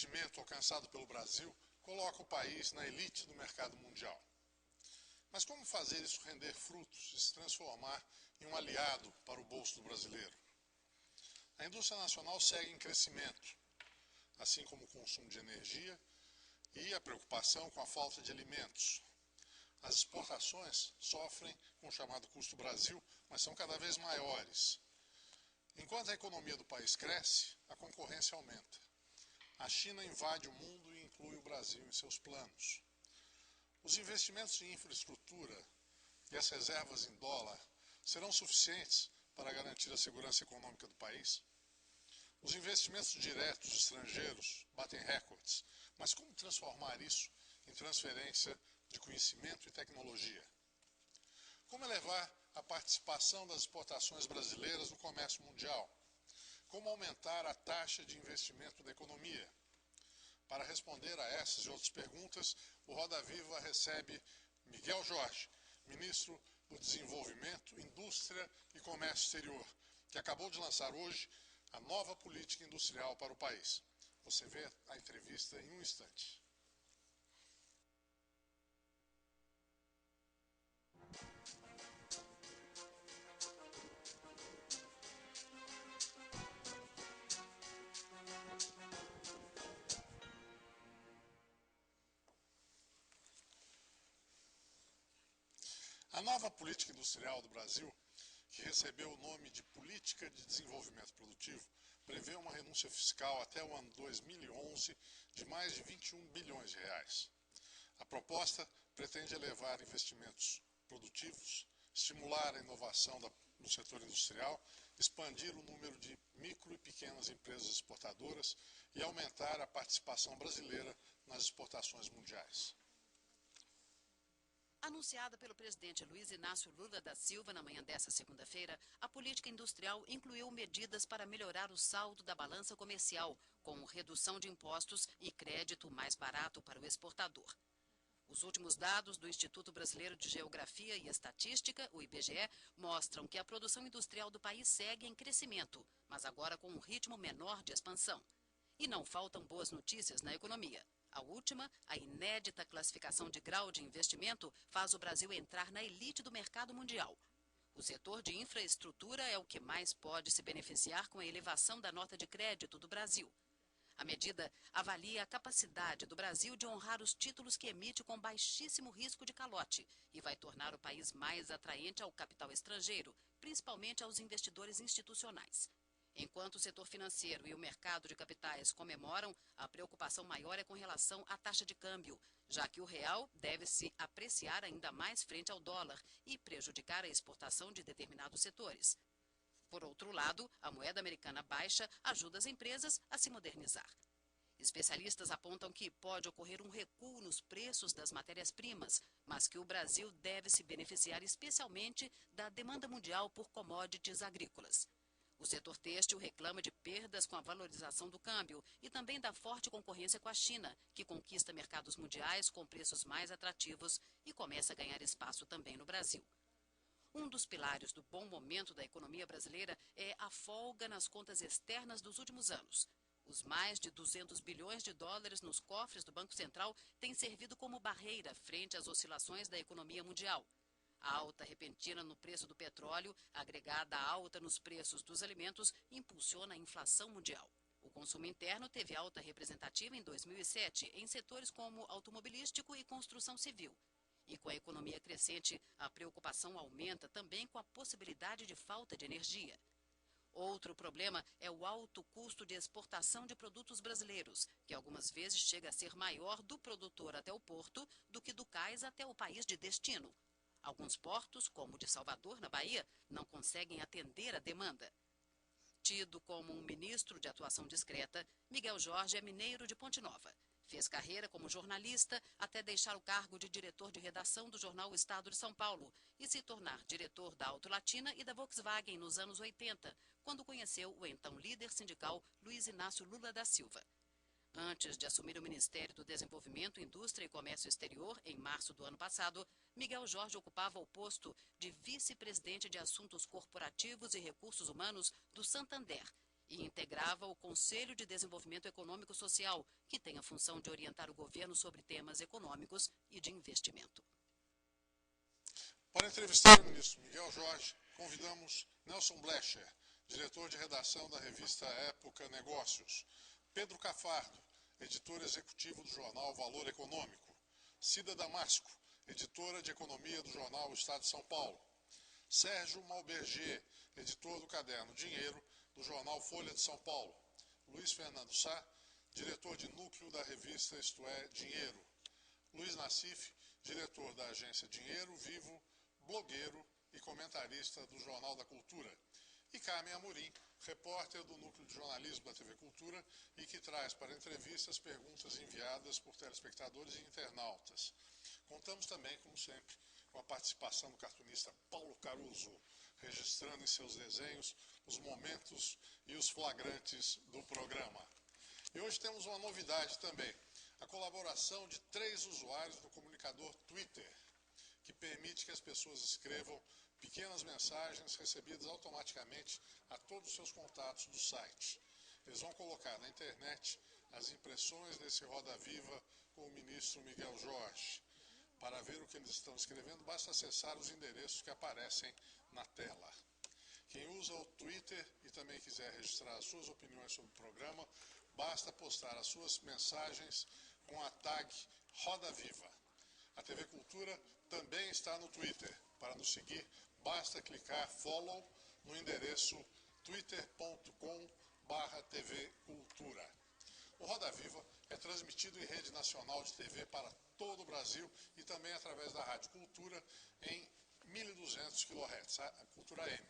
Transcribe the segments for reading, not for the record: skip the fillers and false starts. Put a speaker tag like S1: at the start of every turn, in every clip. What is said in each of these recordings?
S1: investimento alcançado pelo Brasil coloca o país na elite do mercado mundial. Mas como fazer isso render frutos e se transformar em um aliado para o bolso do brasileiro? A indústria nacional segue em crescimento, assim como o consumo de energia e a preocupação com a falta de alimentos. As exportações sofrem com o chamado custo Brasil, mas são cada vez maiores. Enquanto a economia do país cresce, a concorrência aumenta. A China invade o mundo e inclui o Brasil em seus planos. Os investimentos em infraestrutura e as reservas em dólar serão suficientes para garantir a segurança econômica do país? Os investimentos diretos estrangeiros batem recordes, mas como transformar isso em transferência de conhecimento e tecnologia? Como elevar a participação das exportações brasileiras no comércio mundial? Como aumentar a taxa de investimento da economia? Para responder a essas e outras perguntas, o Roda Viva recebe Miguel Jorge, ministro do Desenvolvimento, Indústria e Comércio Exterior, que acabou de lançar hoje a nova política industrial para o país. Você vê a entrevista em um instante. A nova política industrial do Brasil, que recebeu o nome de Política de Desenvolvimento Produtivo, prevê uma renúncia fiscal até o ano 2011 de mais de 21 bilhões de reais. A proposta pretende elevar investimentos produtivos, estimular a inovação no setor industrial, expandir o número de micro e pequenas empresas exportadoras e aumentar a participação brasileira nas exportações mundiais.
S2: Anunciada pelo presidente Luiz Inácio Lula da Silva na manhã desta segunda-feira, a política industrial incluiu medidas para melhorar o saldo da balança comercial, com redução de impostos e crédito mais barato para o exportador. Os últimos dados do Instituto Brasileiro de Geografia e Estatística, o IBGE, mostram que a produção industrial do país segue em crescimento, mas agora com um ritmo menor de expansão. E não faltam boas notícias na economia. A última, a inédita classificação de grau de investimento, faz o Brasil entrar na elite do mercado mundial. O setor de infraestrutura é o que mais pode se beneficiar com a elevação da nota de crédito do Brasil. A medida avalia a capacidade do Brasil de honrar os títulos que emite com baixíssimo risco de calote e vai tornar o país mais atraente ao capital estrangeiro, principalmente aos investidores institucionais. Enquanto o setor financeiro e o mercado de capitais comemoram, a preocupação maior é com relação à taxa de câmbio, já que o real deve se apreciar ainda mais frente ao dólar e prejudicar a exportação de determinados setores. Por outro lado, a moeda americana baixa ajuda as empresas a se modernizar. Especialistas apontam que pode ocorrer um recuo nos preços das matérias-primas, mas que o Brasil deve se beneficiar especialmente da demanda mundial por commodities agrícolas. O setor têxtil reclama de perdas com a valorização do câmbio e também da forte concorrência com a China, que conquista mercados mundiais com preços mais atrativos e começa a ganhar espaço também no Brasil. Um dos pilares do bom momento da economia brasileira é a folga nas contas externas dos últimos anos. Os mais de 200 bilhões de dólares nos cofres do Banco Central têm servido como barreira frente às oscilações da economia mundial. A alta repentina no preço do petróleo, agregada à alta nos preços dos alimentos, impulsiona a inflação mundial. O consumo interno teve alta representativa em 2007 em setores como automobilístico e construção civil. E com a economia crescente, a preocupação aumenta também com a possibilidade de falta de energia. Outro problema é o alto custo de exportação de produtos brasileiros, que algumas vezes chega a ser maior do produtor até o porto do que do cais até o país de destino. Alguns portos, como o de Salvador, na Bahia, não conseguem atender a demanda. Tido como um ministro de atuação discreta, Miguel Jorge é mineiro de Ponte Nova. Fez carreira como jornalista até deixar o cargo de diretor de redação do jornal O Estado de São Paulo e se tornar diretor da Auto Latina e da Volkswagen nos anos 80, quando conheceu o então líder sindical Luiz Inácio Lula da Silva. Antes de assumir o Ministério do Desenvolvimento, Indústria e Comércio Exterior, em março do ano passado, Miguel Jorge ocupava o posto de vice-presidente de Assuntos Corporativos e Recursos Humanos do Santander e integrava o Conselho de Desenvolvimento Econômico Social, que tem a função de orientar o governo sobre temas econômicos e de investimento.
S1: Para entrevistar o ministro Miguel Jorge, convidamos Nelson Blecher, diretor de redação da revista Época Negócios, Pedro Cafardo, editor executivo do jornal Valor Econômico, Cida Damasco, editora de economia do jornal Estado de São Paulo, Sérgio Malberger, editor do caderno Dinheiro do jornal Folha de São Paulo, Luiz Fernando Sá, diretor de núcleo da revista Isto é Dinheiro, Luiz Nassif, diretor da agência Dinheiro Vivo, blogueiro e comentarista do Jornal da Cultura, e Carmen Amorim, repórter do Núcleo de Jornalismo da TV Cultura e que traz para entrevistas perguntas enviadas por telespectadores e internautas. Contamos também, como sempre, com a participação do cartunista Paulo Caruso, registrando em seus desenhos os momentos e os flagrantes do programa. E hoje temos uma novidade também, a colaboração de 3 usuários do comunicador Twitter, que permite que as pessoas escrevam pequenas mensagens recebidas automaticamente a todos os seus contatos do site. Eles vão colocar na internet as impressões desse Roda Viva com o ministro Miguel Jorge. Para ver o que eles estão escrevendo, basta acessar os endereços que aparecem na tela. Quem usa o Twitter e também quiser registrar as suas opiniões sobre o programa, basta postar as suas mensagens com a tag Roda Viva. A TV Cultura também está no Twitter. Para nos seguir, basta clicar follow no endereço twitter.com/tvcultura. O Roda Viva é transmitido em rede nacional de TV para todo o Brasil e também através da Rádio Cultura em 1.200 kHz, a Cultura M.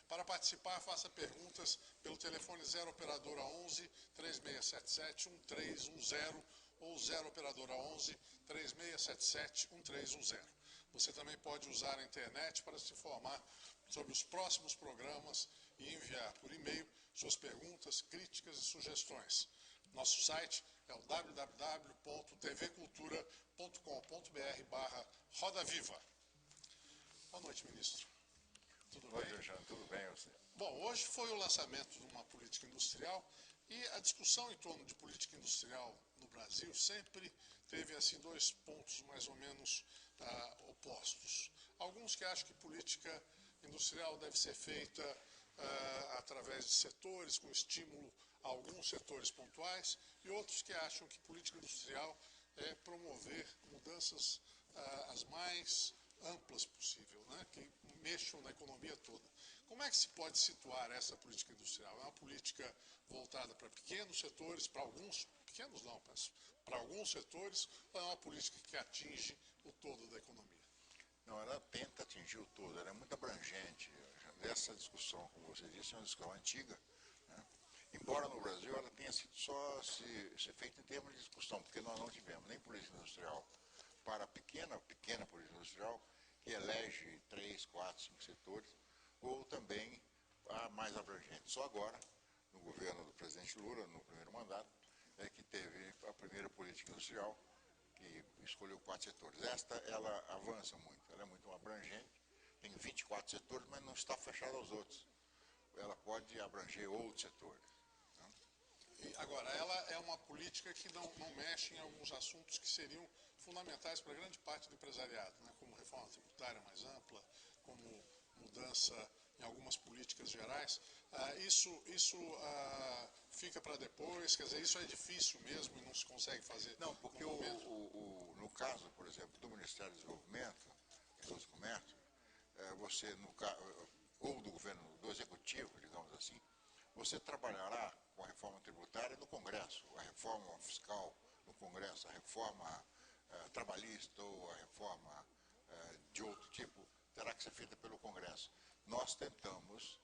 S1: Para participar, faça perguntas pelo telefone 0 operadora 11 3677 1310 ou 0 operadora 11 3677 1310. Você também pode usar a internet para se informar sobre os próximos programas e enviar por e-mail suas perguntas, críticas e sugestões. Nosso site é o www.tvcultura.com.br/Roda Viva. Boa noite, ministro. Tudo bem?
S3: Oi, Jean, tudo bem você?
S1: Bom, hoje foi o lançamento de uma política industrial e a discussão em torno de política industrial no Brasil sempre teve assim 2 pontos mais ou menos opostos. Alguns que acham que política industrial deve ser feita através de setores, com estímulo a alguns setores pontuais, e outros que acham que política industrial é promover mudanças as mais amplas possível, né, que mexam na economia toda. Como é que se pode situar essa política industrial? É uma política voltada para pequenos setores, para alguns, pequenos não, mas para alguns setores, ou é uma política que atinge o todo da economia?
S3: Não, ela tenta atingir o todo, ela é muito abrangente. Essa discussão, como você disse, é uma discussão antiga, né? Embora no Brasil ela tenha sido só se feita em termos de discussão, porque nós não tivemos nem política industrial para pequena política industrial, que elege 3, 4, 5 setores, ou também a mais abrangente. Só agora, no governo do presidente Lula, no primeiro mandato, é que teve a primeira política industrial, que escolheu 4 setores. Esta, ela avança muito, ela é muito abrangente, tem 24 setores, mas não está fechada aos outros. Ela pode abranger outros setores. Né?
S1: E agora, ela é uma política que não mexe em alguns assuntos que seriam fundamentais para grande parte do empresariado, né? Como reforma tributária mais ampla, como mudança em algumas políticas gerais. Isso fica para depois, quer dizer, isso é difícil mesmo e não se consegue fazer.
S3: Não, porque no caso, por exemplo, do Ministério do Desenvolvimento, do Comércio, você, ou do governo, do executivo, digamos assim, você trabalhará com a reforma tributária no Congresso, a reforma fiscal no Congresso, a reforma trabalhista ou a reforma de outro tipo, terá que ser feita pelo Congresso. Nós tentamos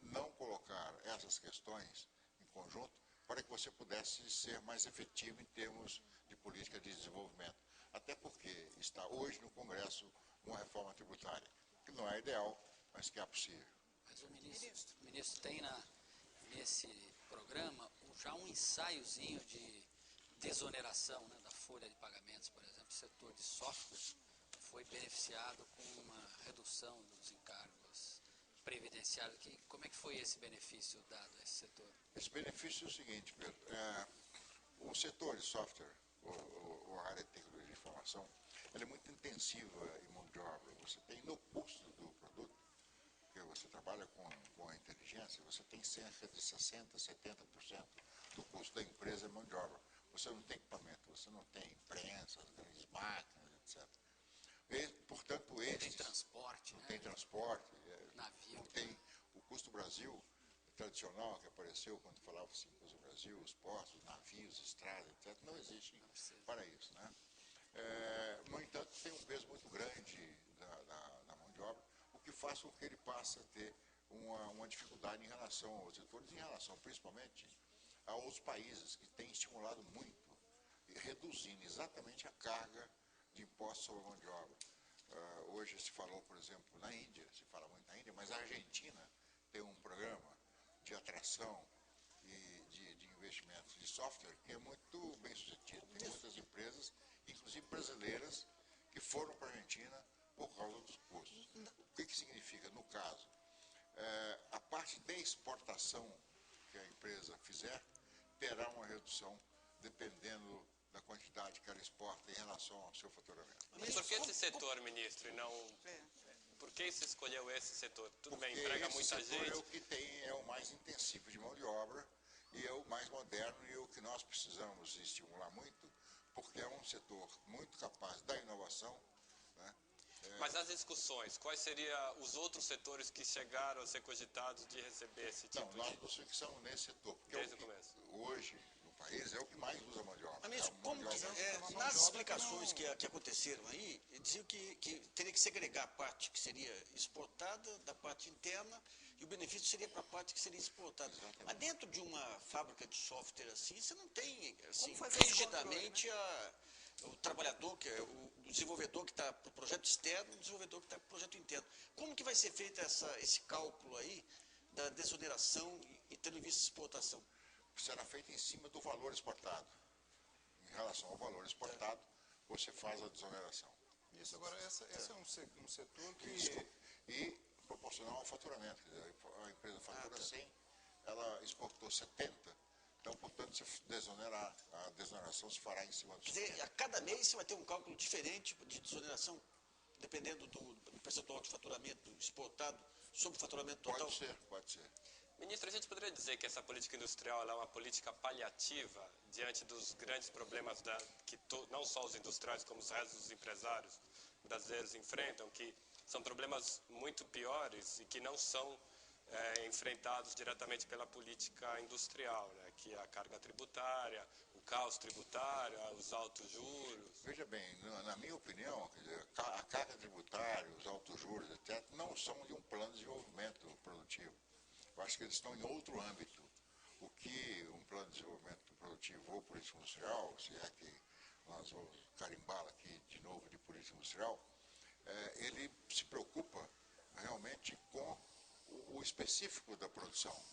S3: não colocar essas questões em conjunto para que você pudesse ser mais efetivo em termos de política de desenvolvimento. Até porque está hoje no Congresso uma reforma tributária, que não é ideal, mas que é possível.
S4: Mas o ministro tem nesse programa já um ensaiozinho de desoneração, né, da folha de pagamentos, por exemplo, o setor de software foi beneficiado com uma redução dos encargos previdenciário. Como é que foi esse benefício dado a esse setor?
S3: Esse benefício é o seguinte, Pedro, o setor de software, ou a área de tecnologia de informação, ela é muito intensiva em mão de obra. Você tem no custo do produto, que você trabalha com a inteligência, você tem cerca de 60%, 70% do custo da empresa é mão de obra. Você não tem equipamento, você não tem prensas, grandes máquinas, etc. E, portanto,
S4: Não tem transporte,
S3: não
S4: né?
S3: tem transporte,
S4: Navio.
S3: não tem o custo Brasil tradicional que apareceu quando falava assim, custo Brasil, os portos, os navios, estradas, etc. Não existe para isso, né? No entanto, tem um peso muito grande da mão de obra, o que faz com que ele passe a ter uma dificuldade em relação aos setores, em relação principalmente a outros países que têm estimulado muito, reduzindo exatamente a carga de impostos sobre a mão de obra. Hoje se falou, por exemplo, na Índia, se fala muito na Índia, mas a Argentina tem um programa de atração e de investimentos de software que é muito bem sucedido. Tem muitas empresas, inclusive brasileiras, que foram para a Argentina por causa dos custos. O que significa, no caso? A parte de exportação que a empresa fizer terá uma redução dependendo da quantidade que ela exporta em relação ao seu faturamento.
S5: Mas por que esse setor, ministro, e não... Por que se escolheu esse setor? Tudo bem, emprega muita gente.
S3: Esse setor é o que é o mais intensivo de mão de obra e é o mais moderno e é o que nós precisamos estimular muito, porque é um setor muito capaz da inovação, né?
S5: Mas as discussões, quais seriam os outros setores que chegaram a ser cogitados de receber esse tipo
S3: de... Não, nós nos fixamos nesse setor, porque
S5: desde o começo.
S3: Hoje, no país, é o que mais usa mão de obra.
S6: Mas como nas explicações que aconteceram aí, diziam que teria que segregar a parte que seria exportada da parte interna e o benefício seria para a parte que seria exportada. Exatamente. Mas dentro de uma fábrica de software assim, você não tem assim, rigidamente o trabalhador, que é o desenvolvedor que está para o projeto externo, o desenvolvedor que está para o projeto interno. Como que vai ser feito esse cálculo aí da desoneração e tendo em vista a exportação?
S3: Será feito em cima do valor exportado. Em relação ao valor exportado, você faz a desoneração.
S1: Isso, agora, esse é um setor que...
S3: E proporcional ao faturamento. Quer dizer, a empresa fatura 100, ela exportou 70, então, portanto, se desonerar, a desoneração se fará em cima do...
S6: Quer dizer, a cada mês você vai ter um cálculo diferente de desoneração, dependendo do percentual de faturamento exportado sobre o faturamento total?
S3: Pode ser.
S5: Ministro, a gente poderia dizer que essa política industrial é uma política paliativa diante dos grandes problemas que não só os industriais, como os restos dos empresários brasileiros enfrentam, que são problemas muito piores e que não são enfrentados diretamente pela política industrial, né? Que é a carga tributária, o caos tributário, os altos juros.
S3: Veja bem, na minha opinião, quer dizer, a carga tributária, os altos juros, etc., não são de um plano de desenvolvimento produtivo. Eu acho que eles estão em outro âmbito. O que um plano de desenvolvimento produtivo ou política industrial, se é que nós vamos carimbá-la aqui de novo de política industrial, ele se preocupa realmente com o específico da produção.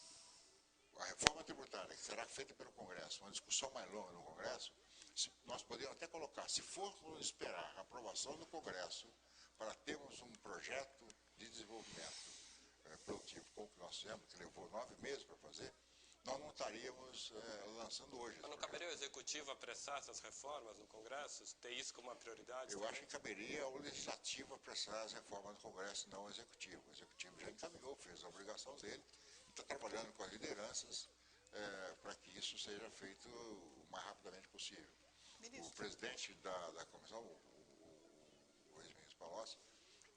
S3: A reforma tributária, que será feita pelo Congresso, uma discussão mais longa no Congresso, nós podemos até colocar, se formos esperar a aprovação do Congresso para termos um projeto de desenvolvimento produtivo, como que nós fizemos, que levou 9 meses para fazer, nós não estaríamos lançando hoje.
S5: Mas não caberia o Executivo apressar essas reformas no Congresso, ter isso como uma prioridade?
S3: Eu acho que caberia ao Legislativo apressar as reformas do Congresso, não ao Executivo. O Executivo já encaminhou, fez a obrigação dele, está trabalhando com as lideranças para que isso seja feito o mais rapidamente possível. Ministro. O presidente da comissão, o ex-ministro Palocci,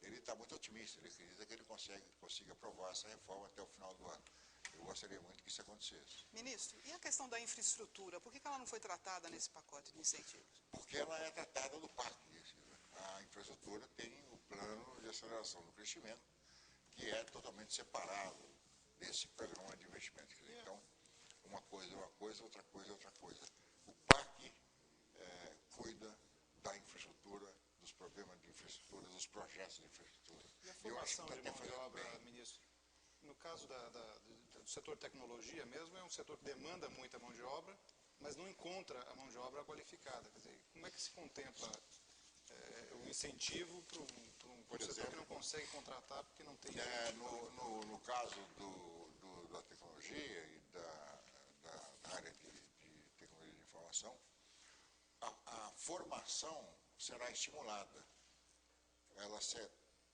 S3: ele está muito otimista, ele acredita que ele consiga aprovar essa reforma até o final do ano. Eu gostaria muito que isso acontecesse.
S7: Ministro, e a questão da infraestrutura, por que ela não foi tratada nesse pacote de incentivos?
S3: Porque ela é tratada no PAC. A infraestrutura tem o plano de aceleração do crescimento, que é totalmente separado desse programa de investimento. Então, uma coisa é uma coisa, outra coisa é outra coisa. O PAC cuida da infraestrutura, dos problemas de infraestrutura, dos projetos de infraestrutura.
S1: E a formação de mão de obra, ministro? No caso do setor tecnologia mesmo, é um setor que demanda muita mão de obra, mas não encontra a mão de obra qualificada. Quer dizer, como é que se contempla o incentivo para
S3: por
S8: o setor
S3: exemplo,
S8: que não consegue contratar porque não tem...
S3: no caso da tecnologia e da área de tecnologia de informação, a formação será estimulada. Ela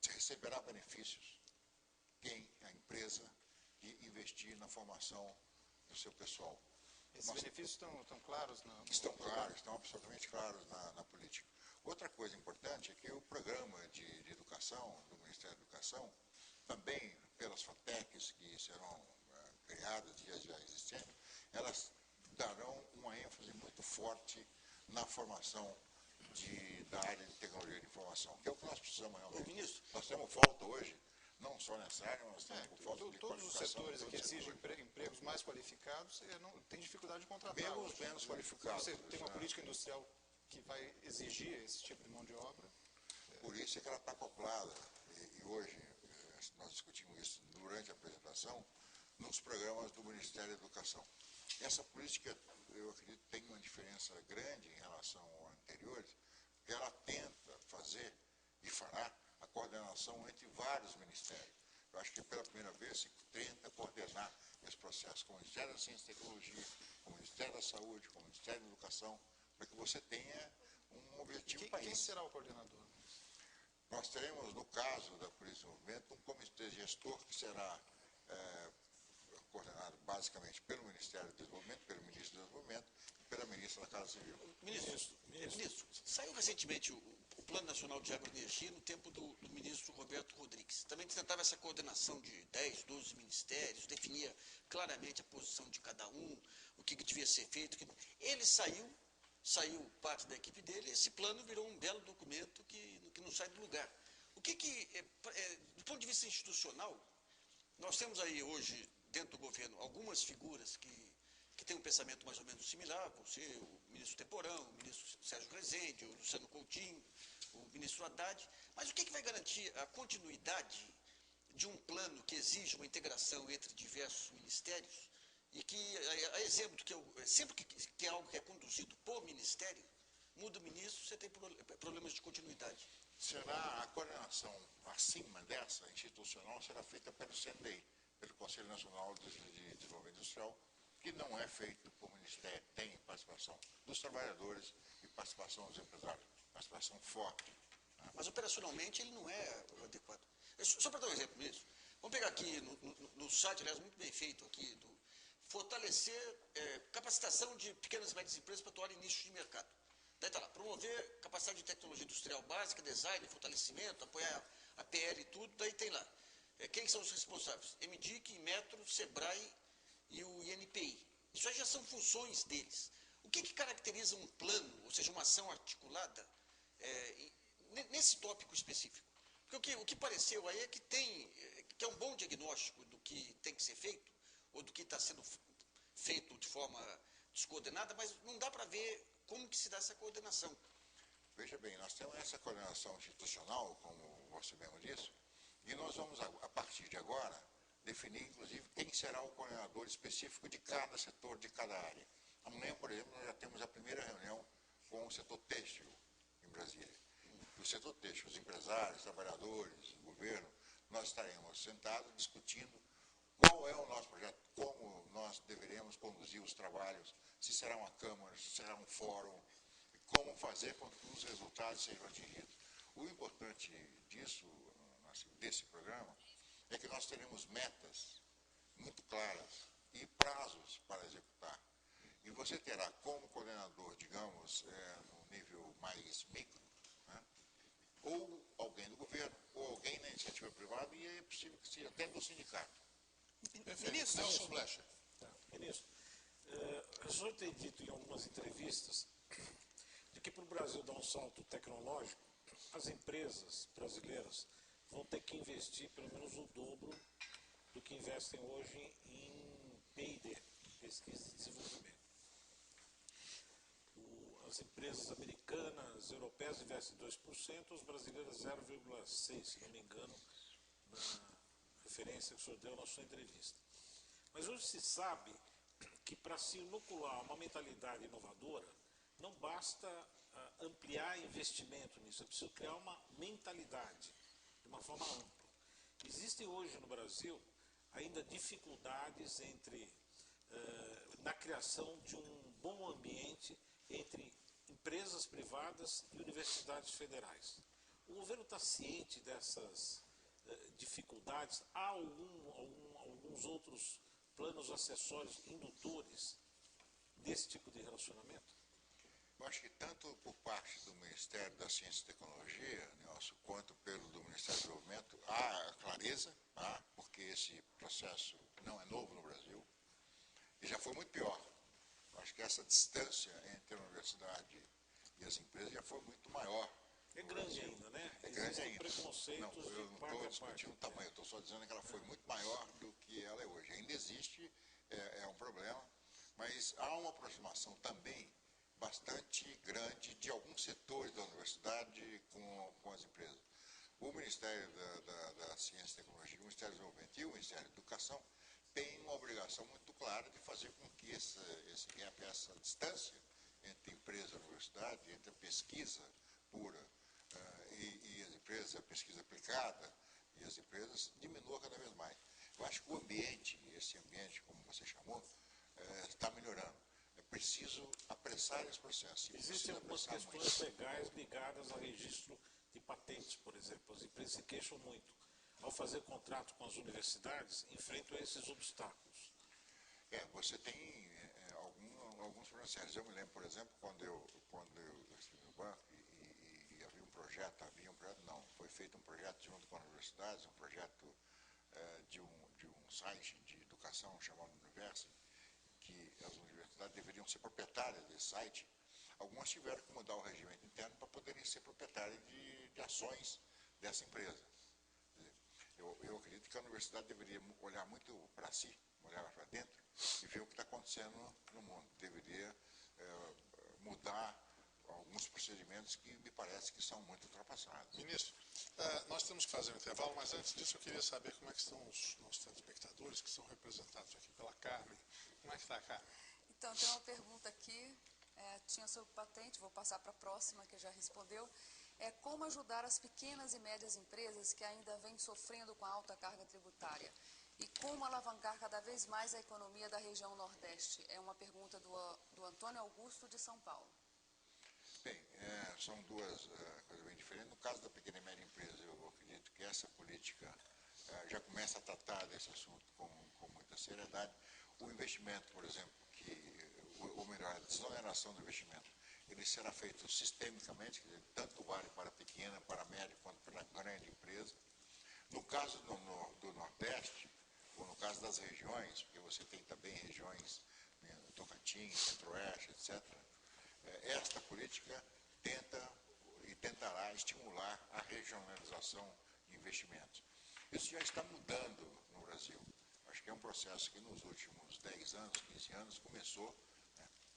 S3: receberá benefícios, a empresa, de investir na formação do seu pessoal.
S8: Esses benefícios estão claros?
S3: Estão claros, estão absolutamente claros na política. Outra coisa importante é que o programa de educação do Ministério da Educação, também pelas FATECs que serão criadas e já existentes, elas darão uma ênfase muito forte na formação da área de tecnologia de informação, que é o que nós precisamos realmente.
S6: Ministro,
S3: nós temos falta hoje, não só nessa área, mas temos falta de
S8: todos os setores que exigem
S3: setores.
S8: empregos mais qualificados tem dificuldade de contratar.
S3: Menos qualificados.
S8: Você tem uma política industrial que vai exigir esse tipo de mão de obra.
S3: Por isso é que ela está acoplada, e hoje nós discutimos isso durante a apresentação, nos programas do Ministério da Educação. Essa política, eu acredito, tem uma diferença grande em relação ao anteriores, porque ela tenta fazer e fará a coordenação entre vários ministérios. Eu acho que pela primeira vez se tenta coordenar esse processo com o Ministério da Ciência e Tecnologia, com o Ministério da Saúde, com o Ministério da Educação, para que você tenha um objetivo país.
S8: Quem será o coordenador?
S3: Nós teremos, no caso da Polícia de Desenvolvimento, um comitê gestor que será coordenado basicamente pelo Ministério do Desenvolvimento, pelo Ministro do Desenvolvimento e pela Ministra da Casa Civil.
S6: Ministro, saiu recentemente o Plano Nacional de Agroenergia no tempo do ministro Roberto Rodrigues. Também tentava essa coordenação de 10, 12 ministérios, definia claramente a posição de cada um, o que devia ser feito. Ele saiu parte da equipe dele, esse plano virou um belo documento que não sai do lugar. Do ponto de vista institucional, nós temos aí hoje, dentro do governo, algumas figuras que têm um pensamento mais ou menos similar, você, o ministro Temporão, o ministro Sérgio Rezende, o Luciano Coutinho, o ministro Haddad, mas o que vai garantir a continuidade de um plano que exige uma integração entre diversos ministérios e que, a exemplo, sempre que é algo que é conduzido por ministério, muda o ministro, você tem problemas de continuidade.
S3: Será a coordenação acima dessa institucional será feita pelo CNDI, pelo Conselho Nacional de Desenvolvimento Industrial, que não é feito por ministério, tem participação dos trabalhadores e participação dos empresários, participação forte.
S6: Mas operacionalmente ele não é adequado. Só para dar um exemplo, ministro, vamos pegar aqui no site, aliás, muito bem feito aqui, fortalecer capacitação de pequenas e médias empresas para atuar em nichos de mercado. Daí está lá, promover capacidade de tecnologia industrial básica, design, fortalecimento, apoiar a PL e tudo, daí tem lá. Quem são os responsáveis? MDIC, Metro, Sebrae e o INPI. Isso aí já são funções deles. O que caracteriza um plano, ou seja, uma ação articulada, nesse tópico específico? Porque o que pareceu aí é que é um bom diagnóstico do que tem que ser feito, ou do que está sendo feito de forma descoordenada, mas não dá para ver como que se dá essa coordenação.
S3: Veja bem, nós temos essa coordenação institucional, como você mesmo disse, e nós vamos, a partir de agora, definir, inclusive, quem será o coordenador específico de cada setor, de cada área. Amanhã, por exemplo, nós já temos a primeira reunião com o setor têxtil em Brasília. O setor têxtil, os empresários, trabalhadores, o governo, nós estaremos sentados discutindo qual é o nosso projeto, como nós deveremos conduzir os trabalhos, se será uma Câmara, se será um fórum, e como fazer com que os resultados sejam atingidos. O importante desse programa é que nós teremos metas muito claras e prazos para executar. E você terá como coordenador, digamos, no nível mais micro, né, ou alguém do governo, ou alguém na iniciativa privada, e é possível que seja até do sindicato.
S1: Ministro Nelson Blecher.
S9: Ministro, o senhor tem dito em algumas entrevistas de que para o Brasil dar um salto tecnológico, as empresas brasileiras vão ter que investir pelo menos o dobro do que investem hoje em P&D, pesquisa e desenvolvimento. As empresas americanas, europeias investem 2%, os brasileiros 0,6%, se não me engano, na referência que o senhor deu na sua entrevista. Mas hoje se sabe que para se inocular uma mentalidade inovadora, não basta ampliar investimento nisso, é preciso criar uma mentalidade. de uma forma ampla. Existem hoje no Brasil ainda dificuldades na criação de um bom ambiente entre empresas privadas e universidades federais. O governo está ciente dessas dificuldades? Há alguns outros planos acessórios indutores desse tipo de relacionamento?
S3: Eu acho que tanto por parte do Ministério da Ciência e Tecnologia, Nelson, quanto pelo do Ministério do Desenvolvimento, há clareza, porque esse processo não é novo no Brasil, e já foi muito pior. Eu acho que essa distância entre a universidade e as empresas já foi muito maior.
S9: É grande ainda, né?
S3: É grande ainda.
S9: Preconceitos
S3: não, eu não estou discutindo o tamanho, eu estou só dizendo que ela foi muito maior do que ela é hoje. Ainda existe, é um problema, mas há uma aproximação também bastante grande de alguns setores da universidade com as empresas. O Ministério da Ciência e Tecnologia, o Ministério do Desenvolvimento e o Ministério da Educação têm uma obrigação muito clara de fazer com que esse gap, essa distância entre empresa e universidade, entre a pesquisa pura e as empresas, a pesquisa aplicada e as empresas, diminua cada vez mais. Eu acho que o ambiente, esse ambiente, como você chamou, está melhorando. É preciso apressar esse processo.
S9: Existem algumas questões legais ligadas ao registro de patentes, por exemplo. As empresas se queixam muito. Ao fazer contrato com as universidades, enfrentam esses obstáculos.
S3: Você tem alguns problemas sérios. Eu me lembro, por exemplo, quando eu estive no banco e havia um projeto, foi feito um projeto junto com as universidades, um projeto de um site de educação chamado Universo, que as universidades deveriam ser proprietárias desse site. Algumas tiveram que mudar o regimento interno para poderem ser proprietárias de ações dessa empresa. Eu acredito que a universidade deveria olhar muito para si, olhar para dentro e ver o que está acontecendo no mundo. Deveria mudar alguns procedimentos que me parece que são muito ultrapassados.
S1: Ministro, nós temos que fazer um intervalo, mas antes disso eu queria saber como é que estão os nossos telespectadores que são representados aqui pela Carmen. Como é que está, Carmen?
S10: Então, tem uma pergunta aqui, tinha sobre patente, vou passar para a próxima, que já respondeu. Como ajudar as pequenas e médias empresas que ainda vêm sofrendo com a alta carga tributária? E como alavancar cada vez mais a economia da região Nordeste? É uma pergunta do Antônio Augusto, de São Paulo.
S3: Bem, são duas coisas bem diferentes. No caso da pequena e média empresa, eu acredito que essa política já começa a tratar desse assunto com muita seriedade. O investimento, por exemplo, ou melhor, a desoneração do investimento, ele será feito sistemicamente, quer dizer, tanto vale para a pequena, para a média, quanto para a grande empresa. No caso do Nordeste, ou no caso das regiões, porque você tem também regiões, Tocantins, Centro-Oeste, etc., esta política tentará estimular a regionalização de investimentos. Isso já está mudando no Brasil. Acho que é um processo que nos últimos 10 anos, 15 anos, começou,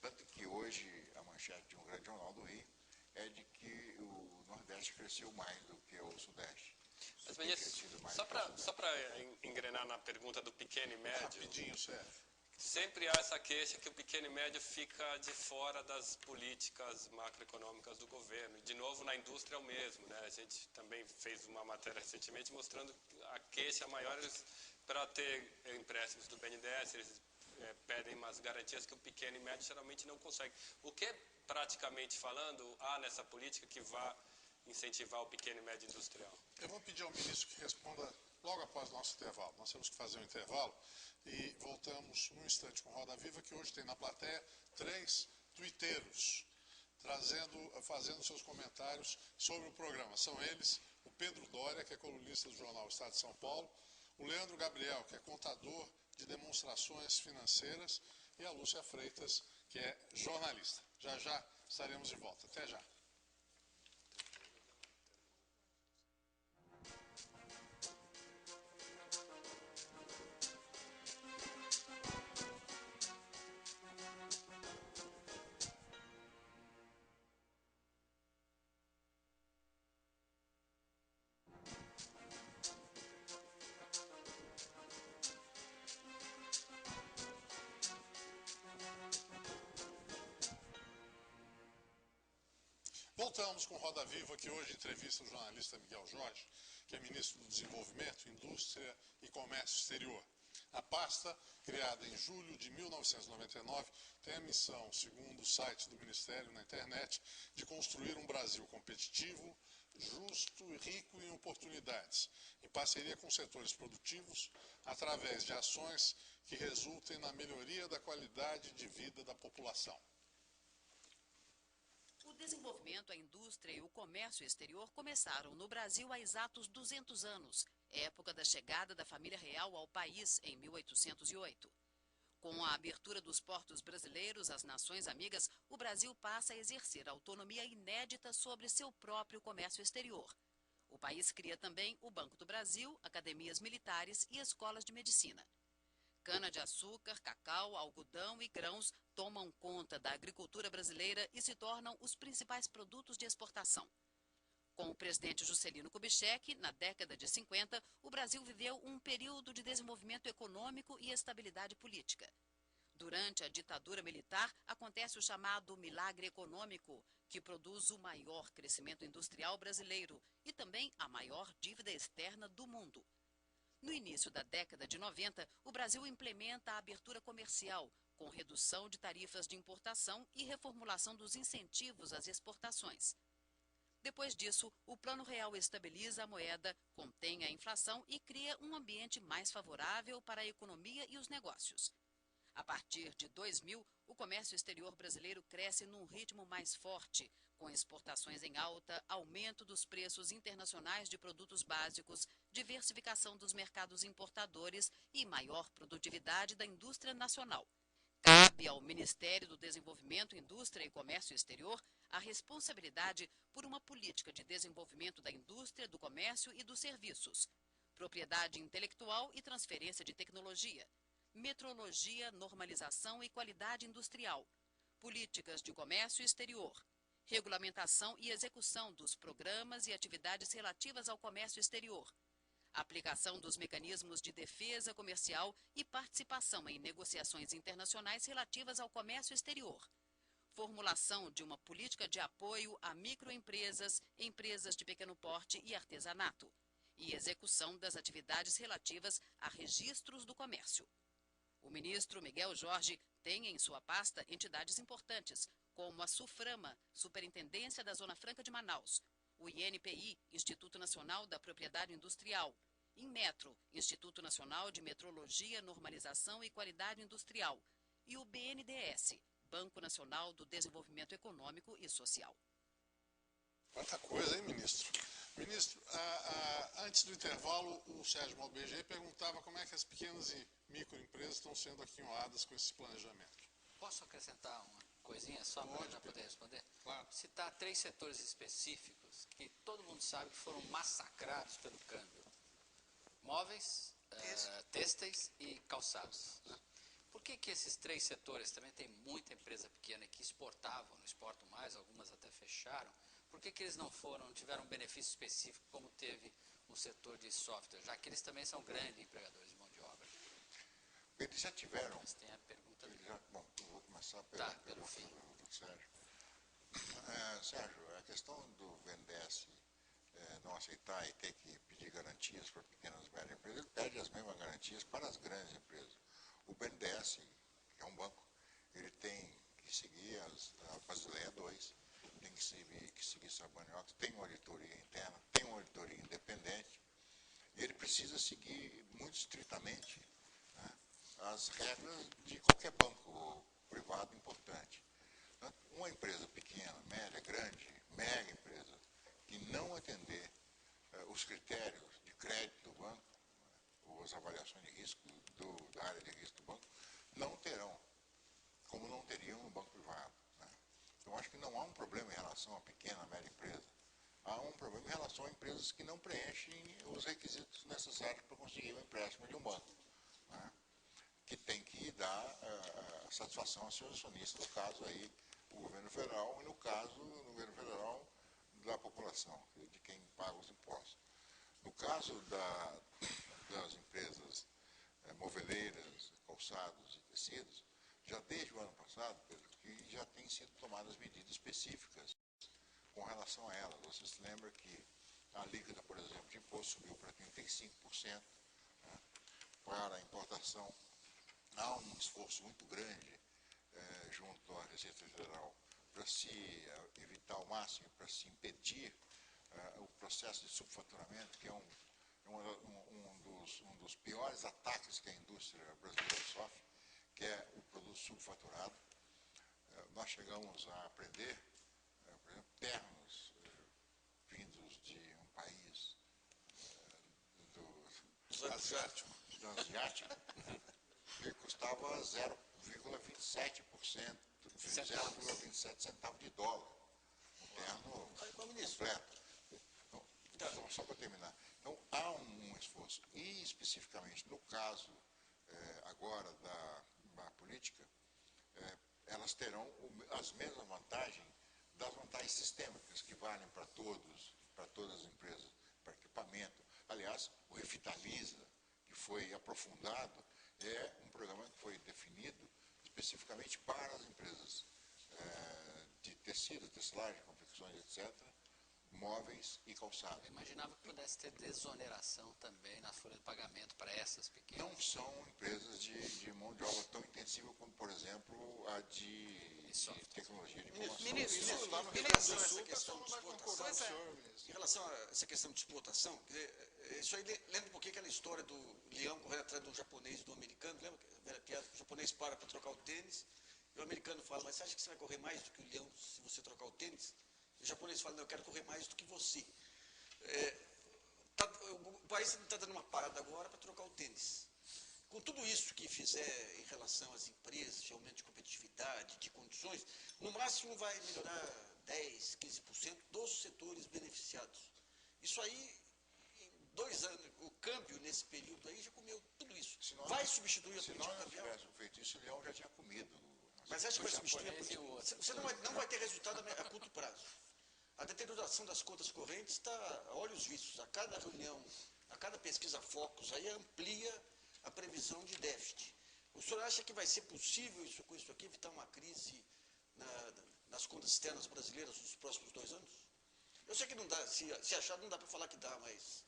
S3: tanto que hoje a manchete de um grande jornal do Rio é de que o Nordeste cresceu mais do que o Sudeste.
S5: Mas, ministro, só para engrenar na pergunta do pequeno e médio,
S1: rapidinho, sério.
S5: Sempre há essa queixa que o pequeno e médio fica de fora das políticas macroeconômicas do governo. De novo, na indústria é o mesmo, né? A gente também fez uma matéria recentemente mostrando a queixa maior para ter empréstimos do BNDES, eles pedem umas garantias que o pequeno e médio geralmente não consegue. O que, praticamente falando, há nessa política que vá incentivar o pequeno e médio industrial?
S1: Eu vou pedir ao ministro que responda logo após o nosso intervalo. Nós temos que fazer um intervalo e voltamos num instante com Roda Viva, que hoje tem na plateia 3 tuiteiros fazendo seus comentários sobre o programa. São eles o Pedro Doria, que é colunista do jornal Estado de São Paulo, o Leandro Gabriel, que é contador de demonstrações financeiras, e a Lúcia Freitas, que é jornalista. Já já estaremos de volta. Até já. Voltamos com Roda Viva, que hoje entrevista o jornalista Miguel Jorge, que é ministro do Desenvolvimento, Indústria e Comércio Exterior. A pasta, criada em julho de 1999, tem a missão, segundo o site do Ministério na internet, de construir um Brasil competitivo, justo e rico em oportunidades, em parceria com setores produtivos, através de ações que resultem na melhoria da qualidade de vida da população.
S2: O desenvolvimento, a indústria e o comércio exterior começaram no Brasil há exatos 200 anos, época da chegada da família real ao país em 1808. Com a abertura dos portos brasileiros às nações amigas, o Brasil passa a exercer autonomia inédita sobre seu próprio comércio exterior. O país cria também o Banco do Brasil, academias militares e escolas de medicina. Cana-de-açúcar, cacau, algodão e grãos tomam conta da agricultura brasileira e se tornam os principais produtos de exportação. Com o presidente Juscelino Kubitschek, na década de 50, o Brasil viveu um período de desenvolvimento econômico e estabilidade política. Durante a ditadura militar, acontece o chamado milagre econômico, que produz o maior crescimento industrial brasileiro e também a maior dívida externa do mundo. No início da década de 90, o Brasil implementa a abertura comercial, com redução de tarifas de importação e reformulação dos incentivos às exportações. Depois disso, o Plano Real estabiliza a moeda, contém a inflação e cria um ambiente mais favorável para a economia e os negócios. A partir de 2000, o comércio exterior brasileiro cresce num ritmo mais forte, com exportações em alta, aumento dos preços internacionais de produtos básicos, diversificação dos mercados importadores e maior produtividade da indústria nacional. Cabe ao Ministério do Desenvolvimento, Indústria e Comércio Exterior a responsabilidade por uma política de desenvolvimento da indústria, do comércio e dos serviços, propriedade intelectual e transferência de tecnologia, metrologia, normalização e qualidade industrial, políticas de comércio exterior, regulamentação e execução dos programas e atividades relativas ao comércio exterior, aplicação dos mecanismos de defesa comercial e participação em negociações internacionais relativas ao comércio exterior, formulação de uma política de apoio a microempresas, empresas de pequeno porte e artesanato, e execução das atividades relativas a registros do comércio. O ministro Miguel Jorge tem em sua pasta entidades importantes, como a SUFRAMA, Superintendência da Zona Franca de Manaus, o INPI, Instituto Nacional da Propriedade Industrial, INMetro, Instituto Nacional de Metrologia, Normalização e Qualidade Industrial, e o BNDES, Banco Nacional do Desenvolvimento Econômico e Social.
S1: Quanta coisa, hein, ministro? Ministro, antes do intervalo, o Sérgio Malberger perguntava como é que as pequenas e microempresas estão sendo aquinhoadas com esse planejamento.
S4: Posso acrescentar uma coisinha só para poder responder?
S1: Claro.
S4: Citar 3 setores específicos que todo mundo sabe que foram massacrados pelo câmbio. Móveis, têxteis e calçados. Né? Por que esses 3 setores, também tem muita empresa pequena que exportavam, não exportam mais, algumas até fecharam, por que eles não tiveram um benefício específico como teve o setor de software, já que eles também são grandes empregadores de mão de obra?
S3: Eles já tiveram.
S4: Mas tem a pergunta do...
S3: Bom, eu vou começar
S4: pelo fim.
S3: Sérgio. Sérgio, a questão do BNDES não aceitar e ter que pedir garantias para pequenas e médias empresas, ele pede as mesmas garantias para as grandes empresas. O BNDES, que é um banco, ele tem que seguir a Basileia 2, tem que seguir Sarbaniox, tem uma auditoria interna, tem uma auditoria independente, e ele precisa seguir muito estritamente, né, as regras de qualquer banco privado importante. Uma empresa pequena, média, grande, mega empresa, que não atender os critérios de crédito do banco, ou as avaliações de risco da área de risco do banco, não terão, como não teriam no banco privado. Né? Então, acho que não há um problema em relação à pequena, média empresa. Há um problema em relação a empresas que não preenchem os requisitos necessários para conseguir um empréstimo de um banco. Né? Que tem que dar satisfação aos seus acionistas, no caso aí, o governo federal, e no caso, no governo federal, da população, de quem paga os impostos. No caso das empresas moveleiras, calçados e tecidos, já desde o ano passado, Pedro, que já têm sido tomadas medidas específicas com relação a elas. Você se lembra que a alíquota, por exemplo, de imposto subiu para 35%, né? Para a importação. Há um esforço muito grande junto à Receita Federal para se evitar ao máximo, para se impedir o processo de subfaturamento, que é um dos piores ataques que a indústria brasileira sofre, que é o produto subfaturado. Nós chegamos a aprender, por exemplo, ternos vindos de um país asiático, que custava 0,27%, 0,27 centavos de dólar. Um terno completo. Então, só para terminar. Então, há um esforço. E, especificamente, no caso agora da política, elas terão as mesmas vantagens das vantagens sistêmicas que valem para todas as empresas, para equipamento. Aliás, o Revitaliza, que foi aprofundado, é um programa que foi definido especificamente para as empresas de tecido, tecelagem, confecções, etc., móveis e calçados.
S4: Eu imaginava que pudesse ter desoneração também na folha de pagamento para essas pequenas.
S3: Não são empresas de mão de obra tão intensiva como, por exemplo, a de tecnologia de informação.
S6: Ministro, essa questão de exportação, em relação a essa questão de exportação, isso aí lembra um pouquinho aquela história do leão correndo atrás do japonês e do americano, lembra? A velha piada, o japonês para trocar o tênis, e o americano fala, mas você acha que você vai correr mais do que o leão se você trocar o tênis? E o japonês fala, não, eu quero correr mais do que você. O país está dando uma parada agora para trocar o tênis. Com tudo isso que fizer em relação às empresas, de aumento de competitividade, de condições, no máximo vai melhorar 10%, 15% dos setores beneficiados. Isso aí, em 2 anos, o câmbio nesse período aí já comeu tudo isso. Vai substituir a política cambial?
S3: Se nós não tivéssemos feito isso, o leão já tinha comido.
S6: Mas acho que vai substituir a política. Você não vai ter resultado a curto prazo. A deterioração das contas correntes está a olhos vistos. A cada reunião, a cada pesquisa Focus, aí amplia a previsão de déficit. O senhor acha que vai ser possível com isso aqui evitar uma crise nas contas externas brasileiras nos próximos 2 anos? Eu sei que não dá, se achar não dá para falar que dá, mas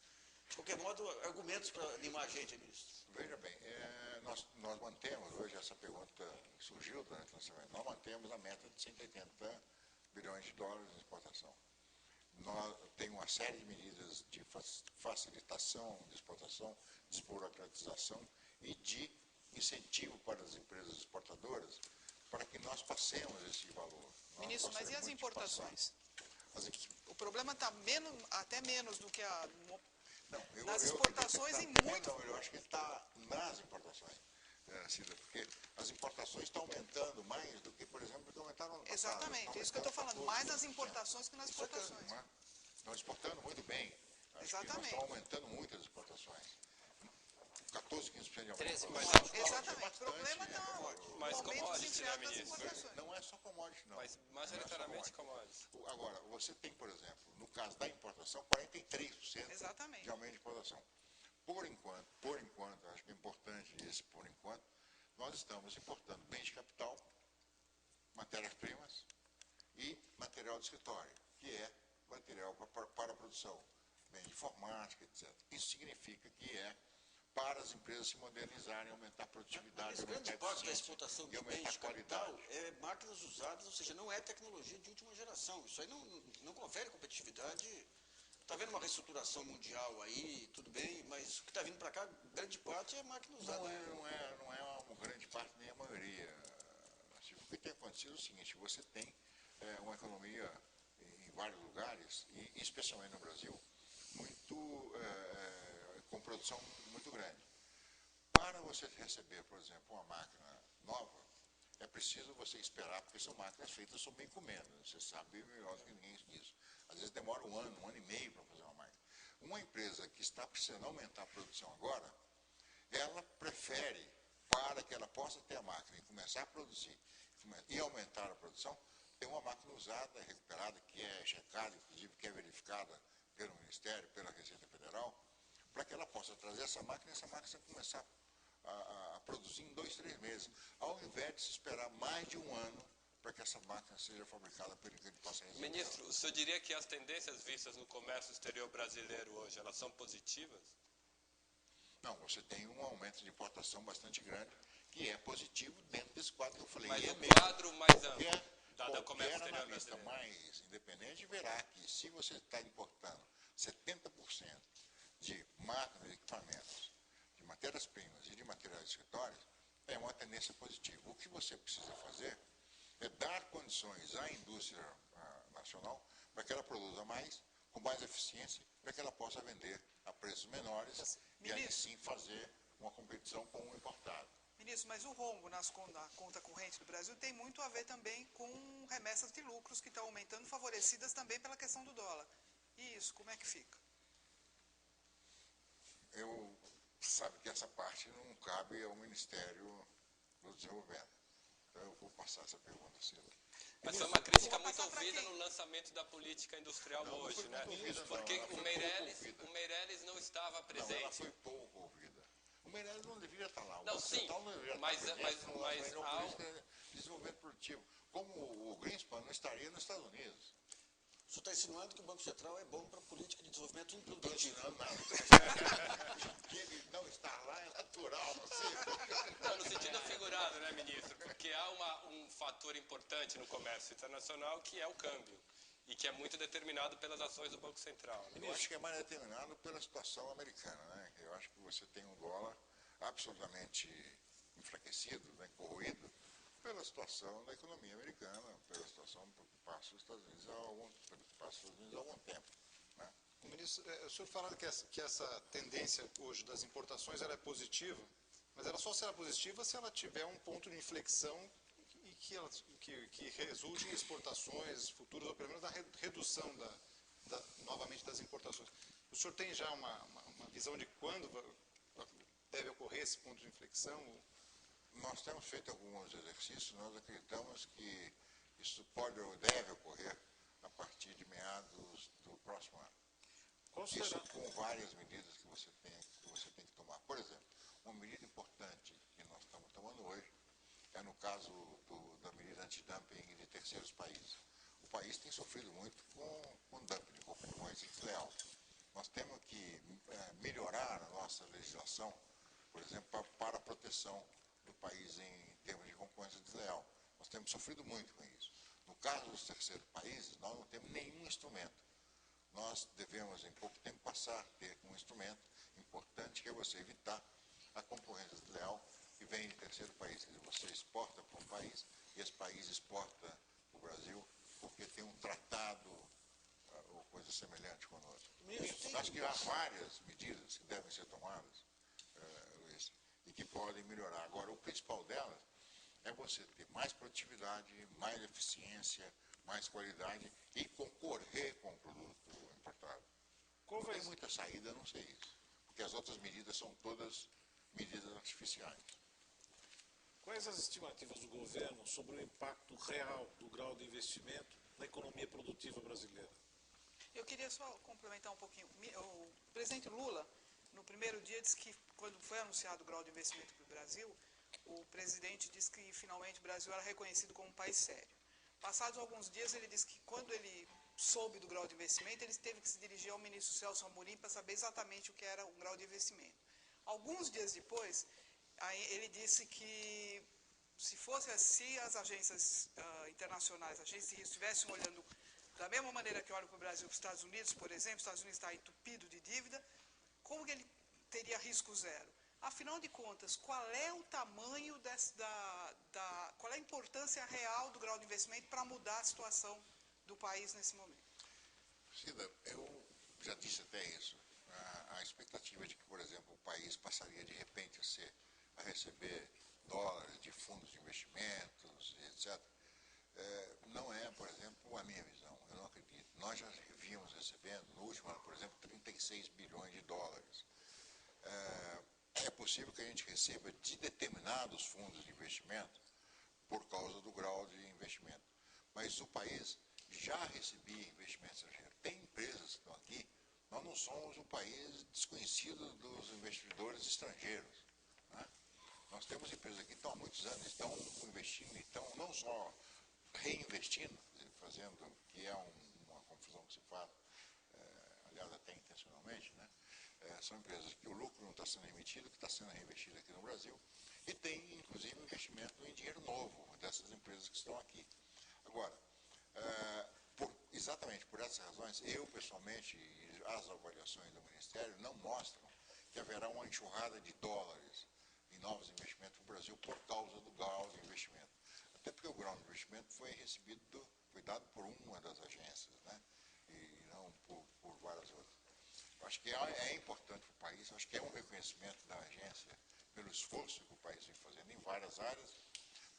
S6: de qualquer modo, argumentos para animar a gente, ministro.
S3: Veja bem, nós mantemos, hoje essa pergunta surgiu durante o lançamento, nós mantemos a meta de 180 bilhões de dólares de exportação. Nós temos uma série de medidas de facilitação de exportação, desburocratização e de incentivo para as empresas exportadoras para que nós passemos esse valor.
S7: Ministro, mas e as importações? O problema está até menos do que nas exportações em muito...
S3: Não, eu acho que ele está nas importações, Cida, porque as importações estão aumentando mais do que, por exemplo, do que aumentaram no passado.
S7: Exatamente, é isso que eu estou falando, mais nas importações que nas exportações.
S3: Estão exportando muito bem.
S7: Exatamente.
S3: Estão aumentando muito as exportações. 14, 15% de aumento.
S7: Exatamente. O problema está o aumento desenfreado das importações.
S3: Não é só commodities, não.
S5: Mas majoritariamente commodities.
S3: Agora, você tem, por exemplo, no caso da importação, 43% de aumento de importação. Por enquanto, acho que é importante esse por enquanto, nós estamos importando bens de capital, matérias-primas e material de escritório, que é material para a produção, bem de informática, etc. Isso significa que é para as empresas se modernizarem, aumentar a produtividade,
S6: mas grande parte da exportação de bens de capital é máquinas usadas, ou seja, não é tecnologia de última geração. Isso aí não confere competitividade. Está vendo uma reestruturação mundial aí, tudo bem, mas o que está vindo para cá, grande parte é máquina usada.
S3: Não é uma grande parte, nem a maioria. O que tem acontecido é o seguinte, você tem uma economia em vários lugares, e especialmente no Brasil, com produção muito grande. Para você receber, por exemplo, uma máquina nova, é preciso você esperar, porque são máquinas feitas sob encomenda. Você sabe melhor do que ninguém disso. Às vezes demora um ano e meio para fazer uma máquina. Uma empresa que está precisando aumentar a produção agora, ela prefere, para que ela possa ter a máquina e começar a produzir e aumentar a produção, ter uma máquina usada, recuperada, que é checada, inclusive que é verificada pelo Ministério, pela Receita Federal, para que ela possa trazer essa máquina e essa máquina começar a produzir em 2, 3 meses, ao invés de se esperar mais de um ano para que essa máquina seja fabricada para que ele possa receber.
S5: Ministro, o senhor diria que as tendências vistas no comércio exterior brasileiro hoje, elas são positivas?
S3: Não, você tem um aumento de importação bastante grande, que é positivo dentro desse quadro que eu falei.
S5: Mas
S3: é
S5: o
S3: mesmo.
S5: quadro mais amplo da comércio exterior
S3: analista
S5: brasileiro.
S3: mais independente verá que se você está importando 70% de máquinas, de equipamentos, de matérias-primas e de materiais de escritórios, é uma tendência positiva. O que você precisa fazer é dar condições à indústria nacional para que ela produza mais, com mais eficiência, para que ela possa vender a preços menores e aí sim fazer uma competição com o importado.
S7: Ministro, mas o rombo na conta corrente do Brasil tem muito a ver também com remessas de lucros que estão aumentando, favorecidas também pela questão do dólar. E isso, como é que fica?
S3: Eu sabe que essa parte não cabe ao Ministério do Desenvolvimento. Então eu vou passar essa pergunta a Silvia.
S5: Mas foi uma crítica muito ouvida no lançamento da política industrial hoje, né? Porque o Meirelles não estava presente.
S3: Não, ela foi pouco ouvida. O Meirelles não deveria estar lá.
S5: Não, sim, mas
S3: desenvolvimento produtivo. Como o Greenspan não estaria nos Estados Unidos.
S6: O senhor está insinuando que o Banco Central é bom para a política de desenvolvimento improdutivo.
S3: Não estou insinuando nada. Que ele não está lá é natural.
S5: Não, no sentido figurado, né, ministro? Porque há um fator importante no comércio internacional que é o câmbio. E que é muito determinado pelas ações do Banco Central. Né?
S3: Eu acho que é mais determinado pela situação americana, né? Eu acho que você tem um dólar absolutamente enfraquecido, né? Corroído, pela situação da economia americana, pela situação que passa os Estados Unidos há algum tempo. Né?
S8: Ministro, o senhor fala que essa tendência hoje das importações ela é positiva, mas ela só será positiva se ela tiver um ponto de inflexão e que resulte em exportações futuras, ou pelo menos na redução novamente das importações. O senhor tem já uma visão de quando deve ocorrer esse ponto de inflexão?
S3: Nós temos feito alguns exercícios, nós acreditamos que isso pode ou deve ocorrer a partir de meados do próximo ano. Isso com várias medidas que você tem que tomar. Por exemplo, uma medida importante que nós estamos tomando hoje é no caso da medida antidumping de terceiros países. O país tem sofrido muito com dumping, com concorrência desleal. Nós temos que melhorar a nossa legislação, por exemplo, para a proteção do país em termos de concorrência desleal. Nós temos sofrido muito com isso. No caso dos terceiros países, nós não temos nenhum instrumento. Nós devemos, em pouco tempo, passar a ter um instrumento importante, que é você evitar a concorrência desleal que vem de terceiro país. Quer dizer, você exporta para um país e esse país exporta para o Brasil porque tem um tratado ou coisa semelhante conosco. Acho que há várias medidas que devem ser tomadas, Luiz, e que podem melhorar. Agora, o principal delas é você ter mais produtividade, mais eficiência, mais qualidade e concorrer com o produto importado. Não tem muita saída, não sei isso. Porque as outras medidas são todas medidas artificiais.
S9: Quais as estimativas do governo sobre o impacto real do grau de investimento na economia produtiva brasileira?
S7: Eu queria só complementar um pouquinho. O presidente Lula, no primeiro dia, disse que, quando foi anunciado o grau de investimento para o Brasil, o presidente disse que, finalmente, o Brasil era reconhecido como um país sério. Passados alguns dias, ele disse que, quando ele soube do grau de investimento, ele teve que se dirigir ao ministro Celso Amorim para saber exatamente o que era o grau de investimento. Alguns dias depois, ele disse que, se as agências internacionais, as agências de risco, estivessem olhando da mesma maneira que olham para o Brasil e para os Estados Unidos, por exemplo, os Estados Unidos está entupido de dívida, como que ele teria risco zero? Afinal de contas, qual é o tamanho qual é a importância real do grau de investimento para mudar a situação do país nesse momento?
S3: Cida, eu já disse até isso. A expectativa de que, por exemplo, o país passaria de repente a receber dólares de fundos de investimentos, etc., não é, por exemplo, a minha visão. Eu não acredito. Nós já vínhamos recebendo, no último ano, por exemplo, 36 bilhões de dólares. É possível que a gente receba de determinados fundos de investimento por causa do grau de investimento. Mas o país já recebia investimento estrangeiro. Tem empresas que estão aqui, nós não somos um país desconhecido dos investidores estrangeiros. Né? Nós temos empresas aqui que estão há muitos anos, estão investindo, então não só reinvestindo, fazendo, que é uma confusão que se faz, aliás, até intencionalmente, né? São empresas que o lucro não está sendo emitido, que está sendo reinvestido aqui no Brasil, e tem, inclusive, investimento em dinheiro novo dessas empresas que estão aqui. Agora, exatamente por essas razões, eu, pessoalmente, e as avaliações do Ministério não mostram que haverá uma enxurrada de dólares em novos investimentos no Brasil por causa do grau de investimento. Até porque o grau de investimento foi dado por uma das agências, né? E não por várias outras. Eu acho que é importante para o país, acho que é um reconhecimento da agência pelo esforço que o país vem fazendo em várias áreas,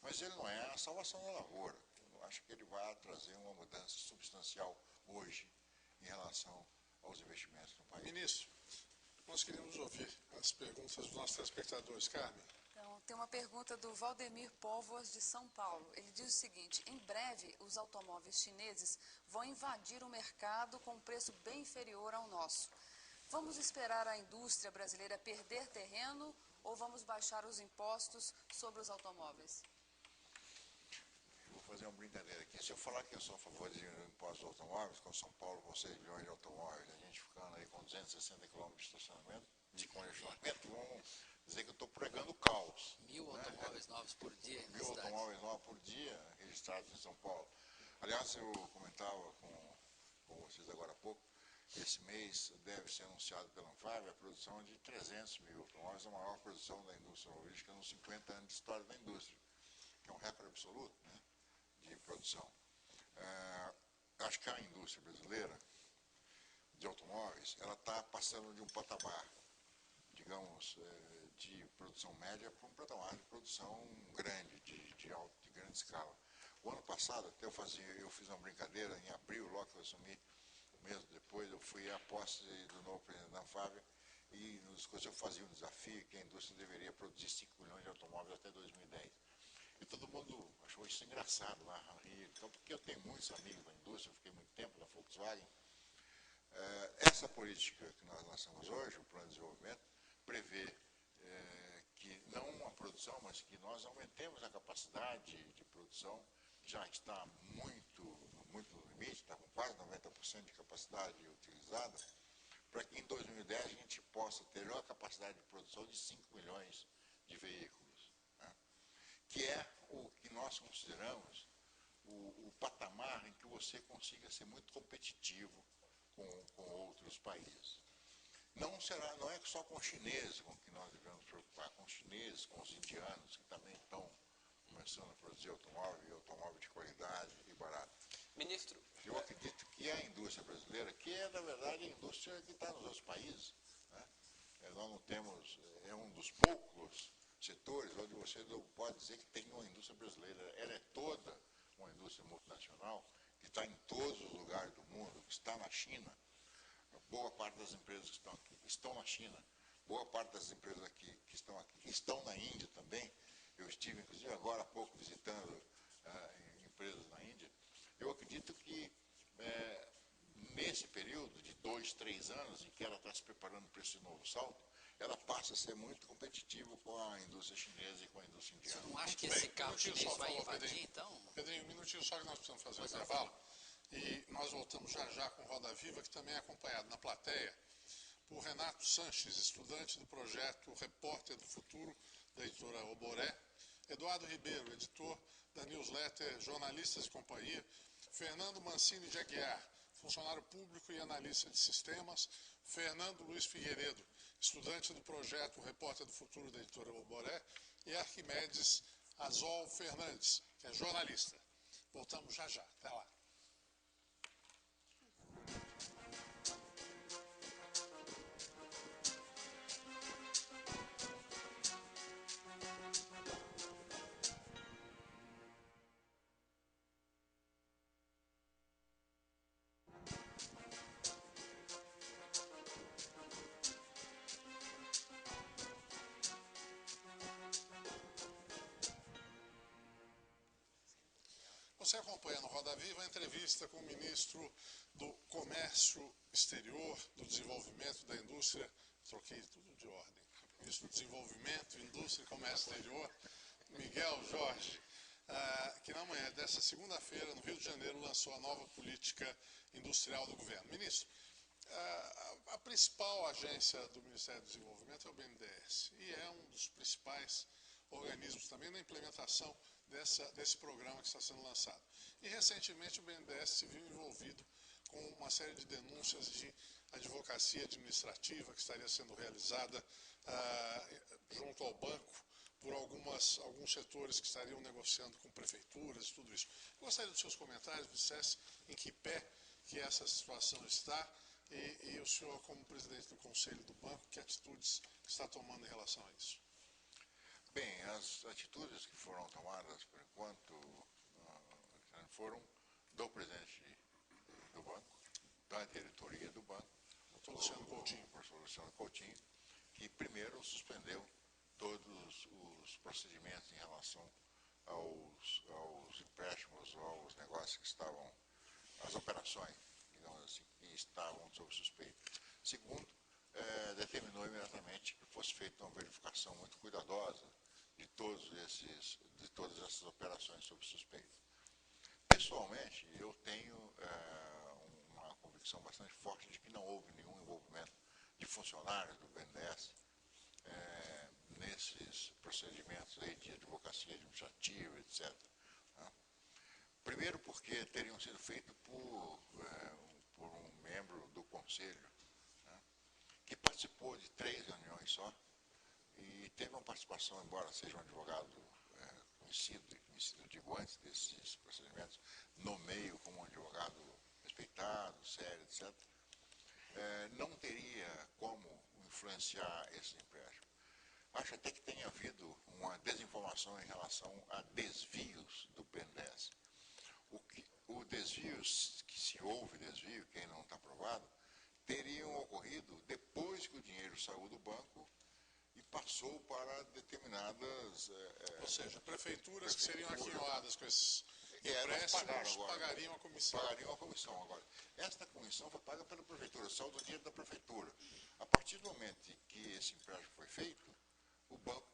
S3: mas ele não é a salvação da lavoura. Eu acho que ele vai trazer uma mudança substancial hoje em relação aos investimentos no país.
S1: Ministro, nós queríamos ouvir as perguntas dos nossos telespectadores. Carmen.
S10: Então, tem uma pergunta do Valdemir Póvoas, de São Paulo. Ele diz o seguinte: em breve, os automóveis chineses vão invadir o mercado com um preço bem inferior ao nosso. Vamos esperar a indústria brasileira perder terreno ou vamos baixar os impostos sobre os automóveis?
S3: Vou fazer uma brincadeira aqui. Se eu falar que eu sou a favor de impostos aos automóveis, com São Paulo com 6 milhões de automóveis, a gente ficando aí com 260 quilômetros de estacionamento, de congestionamento, vamos dizer que eu estou pregando o caos.
S4: 1.000 automóveis novos por dia na
S3: 1.000
S4: cidade.
S3: automóveis novos por dia registrados em São Paulo. Aliás, eu comentava com vocês agora há pouco, esse mês deve ser anunciado pela Anfávia a produção de 300 mil automóveis, a maior produção da indústria automobilística nos 50 anos de história da indústria, que é um recorde absoluto, né, de produção. Acho que a indústria brasileira de automóveis, ela está passando de um patamar, digamos, de produção média para um patamar de produção grande, de grande escala. O ano passado, até eu fiz uma brincadeira, em abril, logo que eu assumi, mesmo depois, eu fui à posse do novo presidente da Anfávia e nos coisas eu fazia um desafio que a indústria deveria produzir 5 milhões de automóveis até 2010. E todo mundo achou isso engraçado lá, então, porque eu tenho muitos amigos na indústria, eu fiquei muito tempo na Volkswagen. Essa política que nós lançamos hoje, o Plano de Desenvolvimento, prevê que não a produção, mas que nós aumentemos a capacidade de produção, já está muito no limite, está com quase 90% de capacidade utilizada, para que em 2010 a gente possa ter uma capacidade de produção de 5 milhões de veículos, né? Que é o que nós consideramos o patamar em que você consiga ser muito competitivo com outros países. Não é só com os chineses com que nós devemos nos preocupar, com os chineses, com os indianos, que também estão começando a produzir automóvel de qualidade e barato.
S5: Ministro,
S3: eu acredito que a indústria brasileira, que é, na verdade, a indústria que está nos outros países, né? Nós não temos, é um dos poucos setores onde você não pode dizer que tem uma indústria brasileira. Ela é toda uma indústria multinacional, que está em todos os lugares do mundo, que está na China. Boa parte das empresas que estão aqui estão na China. Boa parte das empresas aqui que estão na Índia também. Eu estive, inclusive, agora há pouco visitando empresas na Índia. Eu acredito que nesse período de 2, 3 anos em que ela está se preparando para esse novo salto, ela passa a ser muito competitiva com a indústria chinesa e com a indústria indiana.
S4: Você não acha que esse carro chinês vai invadir, então?
S1: Pedrinho, um minutinho só que nós precisamos fazer o intervalo. E nós voltamos já com Roda Viva, que também é acompanhado na plateia por Renato Sanches, estudante do projeto Repórter do Futuro, da editora Oboré, Eduardo Ribeiro, editor da newsletter Jornalistas e Companhia, Fernando Mancini de Aguiar, funcionário público e analista de sistemas, Fernando Luiz Figueiredo, estudante do projeto Repórter do Futuro, da editora Oboré, e Arquimedes Azol Fernandes, que é jornalista. Voltamos já. Até lá. Você acompanha no Roda Viva a entrevista com o ministro do Comércio Exterior, do Desenvolvimento da Indústria, troquei tudo de ordem, ministro do Desenvolvimento, Indústria e Comércio Exterior, Miguel Jorge. que na manhã dessa segunda-feira, no Rio de Janeiro, lançou a nova política industrial do governo. Ministro, a principal agência do Ministério do Desenvolvimento é o BNDES e é um dos principais organismos também na implementação desse programa que está sendo lançado. E recentemente o BNDES se viu envolvido com uma série de denúncias de advocacia administrativa que estaria sendo realizada junto ao banco por alguns setores que estariam negociando com prefeituras e tudo isso. Eu gostaria dos seus comentários, dissesse em que pé que essa situação está e o senhor, como presidente do Conselho do Banco, que atitudes está tomando em relação a isso?
S3: Bem, as atitudes que foram tomadas, por enquanto, foram do presidente do banco, da diretoria do banco, o professor Luciano Coutinho, que primeiro suspendeu todos os procedimentos em relação aos empréstimos, aos negócios que estavam, as operações, digamos assim, que estavam sob suspeita. Segundo, determinou imediatamente que fosse feita uma verificação muito cuidadosa de todas essas operações sob suspeita. Pessoalmente, eu tenho uma convicção bastante forte de que não houve nenhum envolvimento de funcionários do BNDES nesses procedimentos aí de advocacia administrativa, etc. Primeiro porque teriam sido feitos por um membro do Conselho, que participou de 3 reuniões só, e teve uma participação, embora seja um advogado conhecido, digo antes desses procedimentos, no meio como um advogado respeitado, sério, etc., não teria como influenciar esse empréstimo. Acho até que tenha havido uma desinformação em relação a desvios do BNDES. O desvio, que se houve desvio, que ainda não está provado, teriam ocorrido depois que o dinheiro saiu do banco e passou para determinadas...
S1: ou seja, prefeituras que seriam aquinhoadas com esses empréstimos pagariam a comissão.
S3: Pagariam a comissão. Agora, esta comissão foi paga pela prefeitura, saiu do dinheiro da prefeitura. A partir do momento que esse empréstimo foi feito, o banco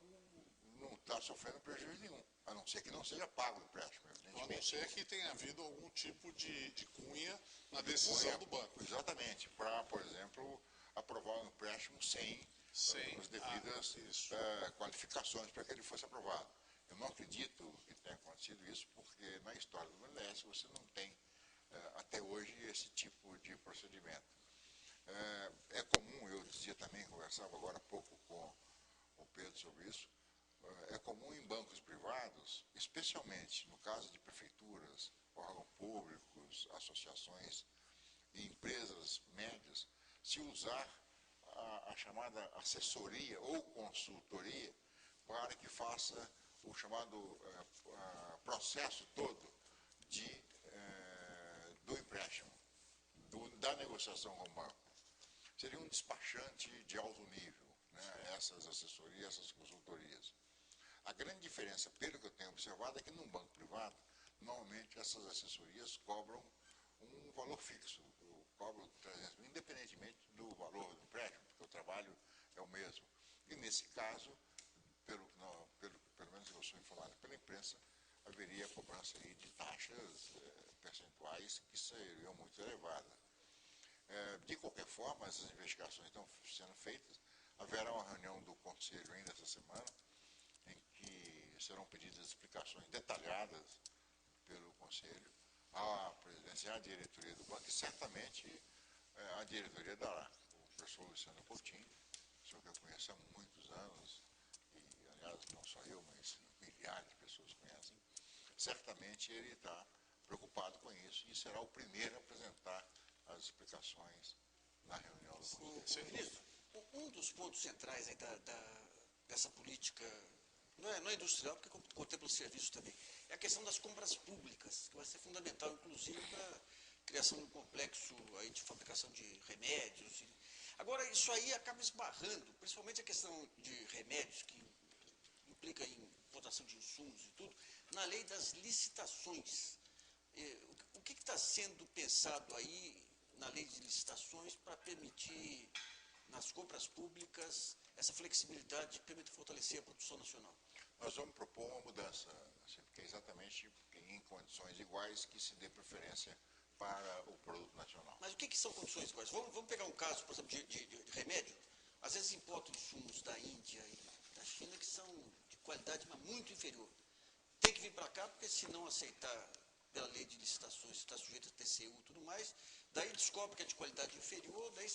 S3: não está sofrendo prejuízo nenhum, a não ser que não seja pago o empréstimo, evidentemente.
S1: A não ser que tenha havido algum tipo de cunha na decisão do banco.
S3: Exatamente, para, por exemplo, aprovar um empréstimo sem as devidas qualificações para que ele fosse aprovado. Eu não acredito que tenha acontecido isso, porque na história do BNDES você não tem, até hoje, esse tipo de procedimento. É comum, eu dizia também, conversava agora há pouco com o Pedro sobre isso, é comum em bancos privados, especialmente no caso de prefeituras, órgãos públicos, associações e empresas médias, se usar a chamada assessoria ou consultoria para que faça o chamado processo todo do empréstimo, da negociação com o banco. Seria um despachante de alto nível, né, essas assessorias, essas consultorias. A grande diferença, pelo que eu tenho observado, é que num banco privado, normalmente essas assessorias cobram um valor fixo, cobram 300 mil, independentemente do valor do empréstimo, porque o trabalho é o mesmo. E nesse caso, pelo menos eu sou informado pela imprensa, haveria cobrança aí de taxas percentuais que seriam muito elevadas. De qualquer forma, essas investigações estão sendo feitas. Haverá uma reunião do Conselho ainda essa semana, em que serão pedidas explicações detalhadas pelo Conselho à presidência e à diretoria do banco, e certamente a diretoria dará. O professor Luciano Coutinho, senhor que eu conheço há muitos anos, e aliás não só eu, mas milhares de pessoas conhecem, certamente ele está preocupado com isso e será o primeiro a apresentar as explicações na reunião do Conselho.
S6: Ministro, um dos pontos centrais aí dessa política, não é industrial, porque contempla o serviço também, é a questão das compras públicas, que vai ser fundamental, inclusive, para a criação de um complexo aí de fabricação de remédios. Agora, isso aí acaba esbarrando, principalmente a questão de remédios, que implica em importação de insumos e tudo, na lei das licitações. O que está sendo pensado aí na lei de licitações para permitir, nas compras públicas, essa flexibilidade que permite fortalecer a produção nacional?
S3: Nós vamos propor uma mudança, assim, porque é exatamente em condições iguais que se dê preferência para o produto nacional.
S6: Mas o que são condições iguais? Vamos pegar um caso, por exemplo, de remédio. Às vezes importam insumos da Índia e da China que são de qualidade mas muito inferior. Tem que vir para cá, porque se não aceitar pela lei de licitações, está sujeito a TCU e tudo mais, daí descobre que é de qualidade inferior, daí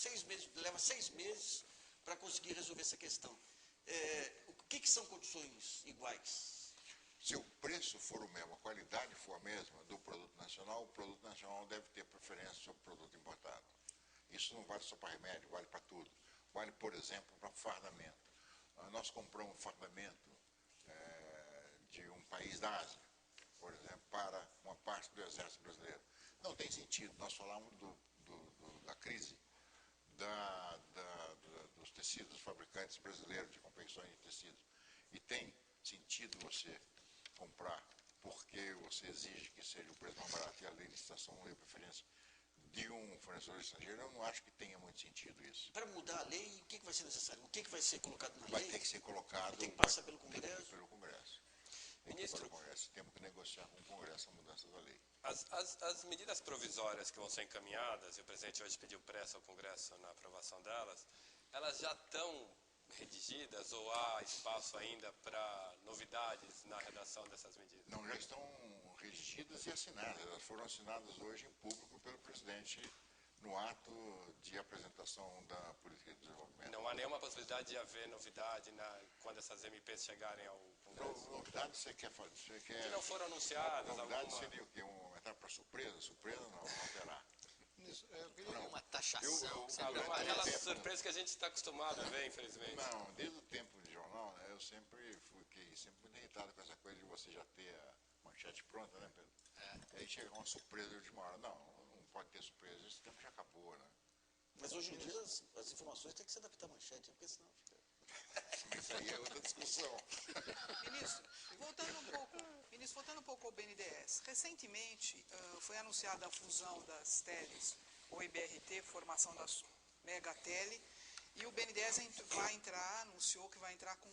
S6: leva 6 meses para conseguir resolver essa questão. O que são condições iguais?
S3: Se o preço for o mesmo, a qualidade for a mesma do produto nacional, o produto nacional deve ter preferência sobre o produto importado. Isso não vale só para remédio, vale para tudo. Vale, por exemplo, para fardamento. Nós compramos fardamento de um país da Ásia, por exemplo, para uma parte do exército brasileiro. Não tem sentido. Nós falamos da crise dos tecidos, dos fabricantes brasileiros de confecções de tecidos. E tem sentido você comprar porque você exige que seja o preço mais barato e a lei de licitação não dê preferência de um fornecedor estrangeiro. Eu não acho que tenha muito sentido isso.
S6: Para mudar a lei, o que vai ser necessário? O que vai ser colocado na lei?
S3: Vai ter que ser colocado...
S6: Tem que passar pelo Congresso?
S3: Tem que ir pelo Congresso.
S5: Ministro,
S3: temos que negociar com o Congresso a mudança da lei.
S5: As medidas provisórias que vão ser encaminhadas, e o presidente hoje pediu pressa ao Congresso na aprovação delas, elas já estão redigidas ou há espaço ainda para novidades na redação dessas medidas?
S3: Não, já estão redigidas e assinadas. Elas foram assinadas hoje em público pelo presidente no ato de apresentação da política de desenvolvimento.
S5: Não há nenhuma possibilidade de haver novidade quando essas MPs chegarem ao Congresso?
S3: Novidade você quer fazer?
S5: Que não foram anunciadas.
S3: Novidade seria o quê? Entrar para surpresa? Surpresa não terá.
S4: Uma taxação.
S5: Aquela surpresa que a gente está acostumado a ver, infelizmente.
S3: Não, desde o tempo de jornal, né, eu sempre fiquei muito irritado com essa coisa de você já ter a manchete pronta, né, Pedro? Aí chega uma surpresa de última hora. Não pode ter surpresa, esse tempo já acabou, né?
S6: Mas hoje em dia as informações têm que se adaptar à manchete, porque senão fica...
S3: Isso aí é outra discussão.
S7: Ministro, voltando um pouco ao BNDES. Recentemente foi anunciada a fusão das teles, ou IBRT, formação da Megatele, e o BNDES anunciou que vai entrar com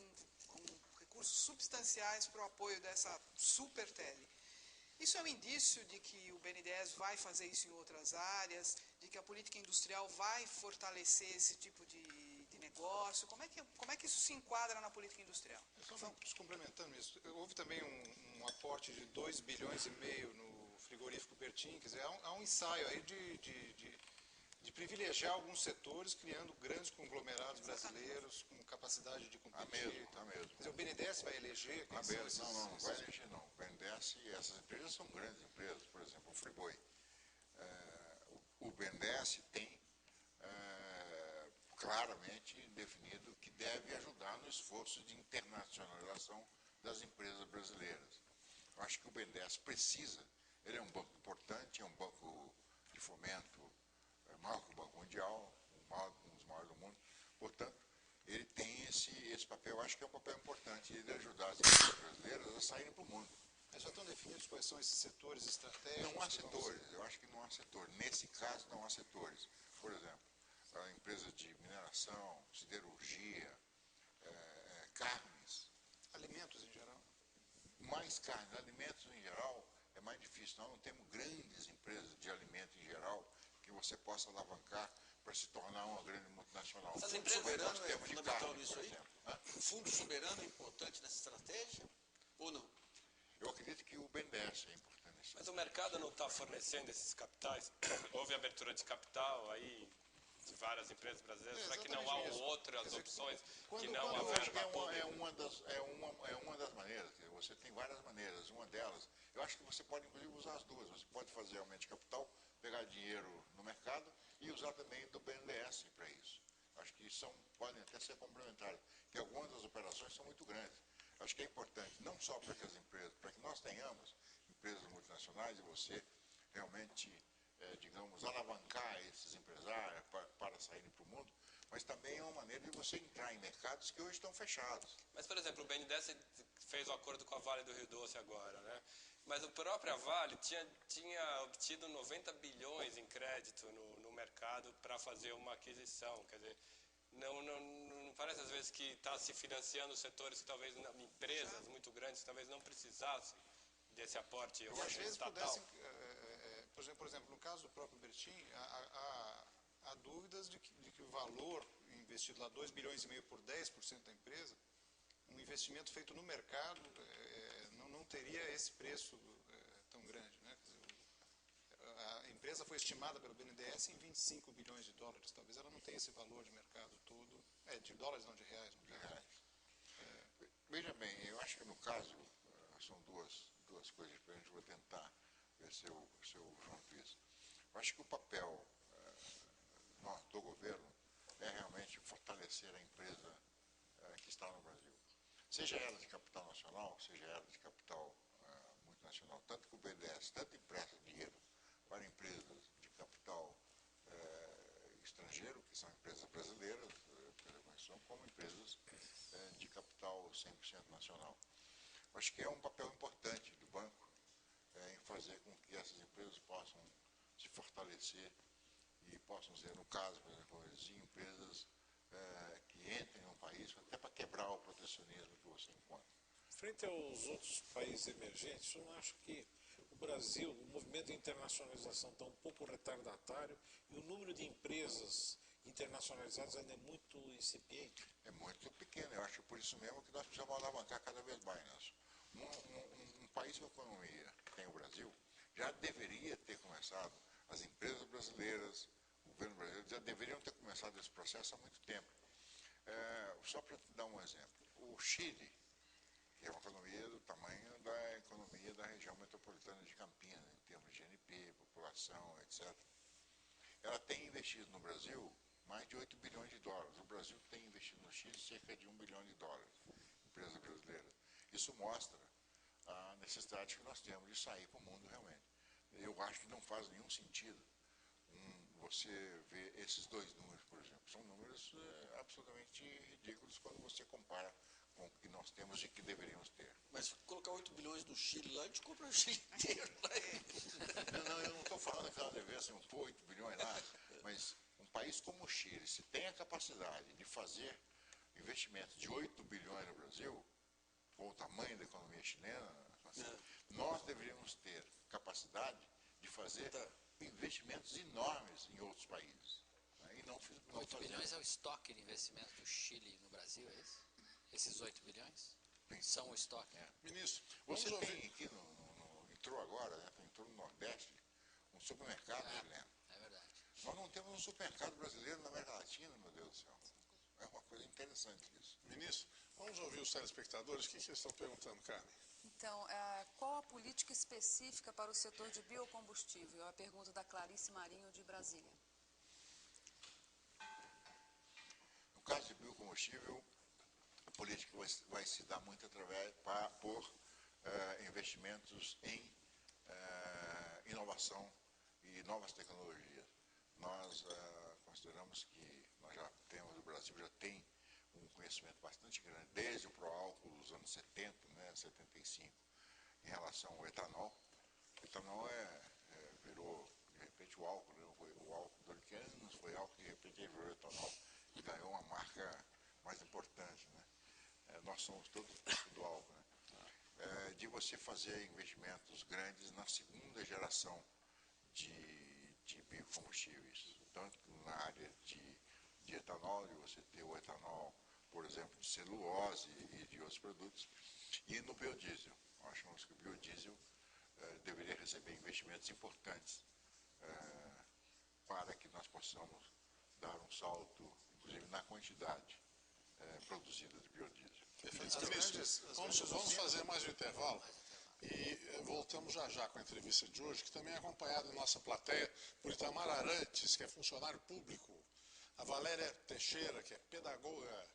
S7: recursos substanciais para o apoio dessa super tele. Isso é um indício de que o BNDES vai fazer isso em outras áreas, de que a política industrial vai fortalecer esse tipo de negócio? Como é que isso se enquadra na política industrial?
S8: Só complementando isso, houve também um aporte de 2,5 bilhões no frigorífico Bertin, quer dizer, há um ensaio aí de privilegiar alguns setores, criando grandes conglomerados brasileiros com capacidade de competir.
S3: Tá mesmo.
S8: Quer dizer, o BNDES vai eleger?
S3: Não vai eleger não. O BNDES e essas empresas são grandes empresas, por exemplo, o Friboi. O BNDES tem claramente definido que deve ajudar no esforço de internacionalização das empresas brasileiras. Eu acho que o BNDES precisa, ele é um banco importante, é um banco de fomento maior que o Banco Mundial, um dos maiores do mundo, portanto, ele tem esse papel, eu acho que é um papel importante, de ajudar as empresas brasileiras a saírem para o mundo.
S8: Mas já estão definidos quais são esses setores estratégicos?
S3: Não há setores, eu acho que não há setor. Nesse caso, não há setores. Por exemplo, a empresa de mineração, siderurgia, carnes.
S8: Alimentos em geral?
S3: Mais carnes, alimentos em geral, é mais difícil. Nós não temos grandes empresas de alimento em geral que você possa alavancar para se tornar uma grande multinacional.
S6: O fundo soberano é fundamental nisso aí?
S3: Hã?
S6: O fundo soberano é importante nessa estratégia ou não?
S3: Eu acredito que o BNDES é importante nessa.
S5: Mas o mercado não está fornecendo esses capitais? Houve abertura de capital aí de várias empresas brasileiras, será que não há outras opções que não a verba pública?
S3: É uma das maneiras, você tem várias maneiras, uma delas, eu acho que você pode inclusive usar as duas, você pode fazer aumento de capital, pegar dinheiro no mercado e usar também do BNDES para isso. Acho que podem até ser complementares, porque algumas das operações são muito grandes. Acho que é importante, não só para que as empresas, para que nós tenhamos empresas multinacionais e você realmente, digamos, alavancar esses empresários para saírem para o mundo, mas também é uma maneira de você entrar em mercados que hoje estão fechados.
S5: Mas, por exemplo, o BNDES fez um acordo com a Vale do Rio Doce agora, né? Mas a própria Vale tinha obtido 90 bilhões em crédito no mercado para fazer uma aquisição, quer dizer, não parece parece às vezes que está se financiando setores que talvez, empresas muito grandes, que talvez não precisassem desse aporte
S8: E às vezes
S5: estatal?
S8: pudessem, por exemplo, no caso do próprio Bertin, há dúvidas de que o valor investido lá, 2,5 bilhões por 10% da empresa, um investimento feito no mercado não teria esse preço tão grande, né? A empresa foi estimada pelo BNDES em 25 bilhões de dólares. Talvez ela não tenha esse valor de mercado todo. De dólares, não, de reais.
S3: De reais. Veja bem, eu acho que no caso, são duas coisas diferentes. Vou tentar ver se eu junto isso. Eu acho que o papel do governo é realmente fortalecer a empresa que está no Brasil. Seja ela de capital nacional, seja ela de capital multinacional. Tanto que o BNDES, tanto empresta dinheiro para empresas de capital estrangeiro, que são empresas brasileiras, como empresas de capital 100% nacional. Acho que é um papel importante do banco em fazer com que essas empresas possam se fortalecer e possam ser, no caso, por exemplo, de empresas que entrem no país até para quebrar o protecionismo que você encontra.
S9: Frente aos outros países emergentes, eu não acho que o Brasil, o movimento de internacionalização está um pouco retardatário e o número de empresas internacionalizadas ainda é muito incipiente?
S3: É muito pequeno. Eu acho que por isso mesmo que nós precisamos alavancar cada vez mais. Nelson. Um país com economia que tem o Brasil já deveria ter começado, as empresas brasileiras, o governo brasileiro já deveriam ter começado esse processo há muito tempo. Só para te dar um exemplo, o Chile, que é uma economia do tamanho da economia da região metropolitana de Campinas, em termos de GNP, população, etc. Ela tem investido no Brasil mais de 8 bilhões de dólares. O Brasil tem investido no Chile cerca de 1 bilhão de dólares, empresa brasileira. Isso mostra a necessidade que nós temos de sair para o mundo realmente. Eu acho que não faz nenhum sentido você ver esses dois números, por exemplo. São números absolutamente ridículos quando você compara com o que nós temos e que deveríamos ter.
S6: Mas colocar 8 bilhões do Chile lá, a gente compra o Chile inteiro.
S3: Não, eu não estou falando que ela devesse 8 bilhões lá, mas um país como o Chile, se tem a capacidade de fazer investimentos de 8 bilhões no Brasil, com o tamanho da economia chilena, nós deveríamos ter capacidade de fazer investimentos enormes em outros países. E não
S4: 8 bilhões é o estoque de investimento do Chile no Brasil, é isso? Esses 8 bilhões? São o estoque.
S1: Ministro,
S3: você tem aqui, entrou agora, né, entrou no Nordeste, um supermercado chileno.
S4: É verdade.
S3: Nós não temos um supermercado brasileiro na América Latina, meu Deus do céu. É uma coisa interessante isso.
S1: Ministro, vamos ouvir os telespectadores. O que eles estão perguntando, Carmen?
S10: Então, qual a política específica para o setor de biocombustível? É a pergunta da Clarice Marinho, de Brasília.
S3: No caso de biocombustível, a política vai se dar muito por investimentos em inovação e novas tecnologias. Nós consideramos que nós já temos, o Brasil já tem um conhecimento bastante grande, desde o pró-álcool dos anos 70, né, 75, em relação ao etanol. O etanol virou, de repente, o álcool, né, o álcool durante anos foi álcool, de repente virou etanol e ganhou uma marca mais importante, né? Nós somos todos do álcool, né? De você fazer investimentos grandes na segunda geração de biocombustíveis, tanto na área de etanol, de você ter o etanol, por exemplo, de celulose e de outros produtos, e no biodiesel. Nós achamos que o biodiesel deveria receber investimentos importantes para que nós possamos dar um salto, inclusive na quantidade produzida de biodiesel.
S1: Ministro, vamos fazer mais um intervalo e voltamos já com a entrevista de hoje, que também é acompanhada em nossa plateia por Itamar Arantes, que é funcionário público, a Valéria Teixeira, que é pedagoga,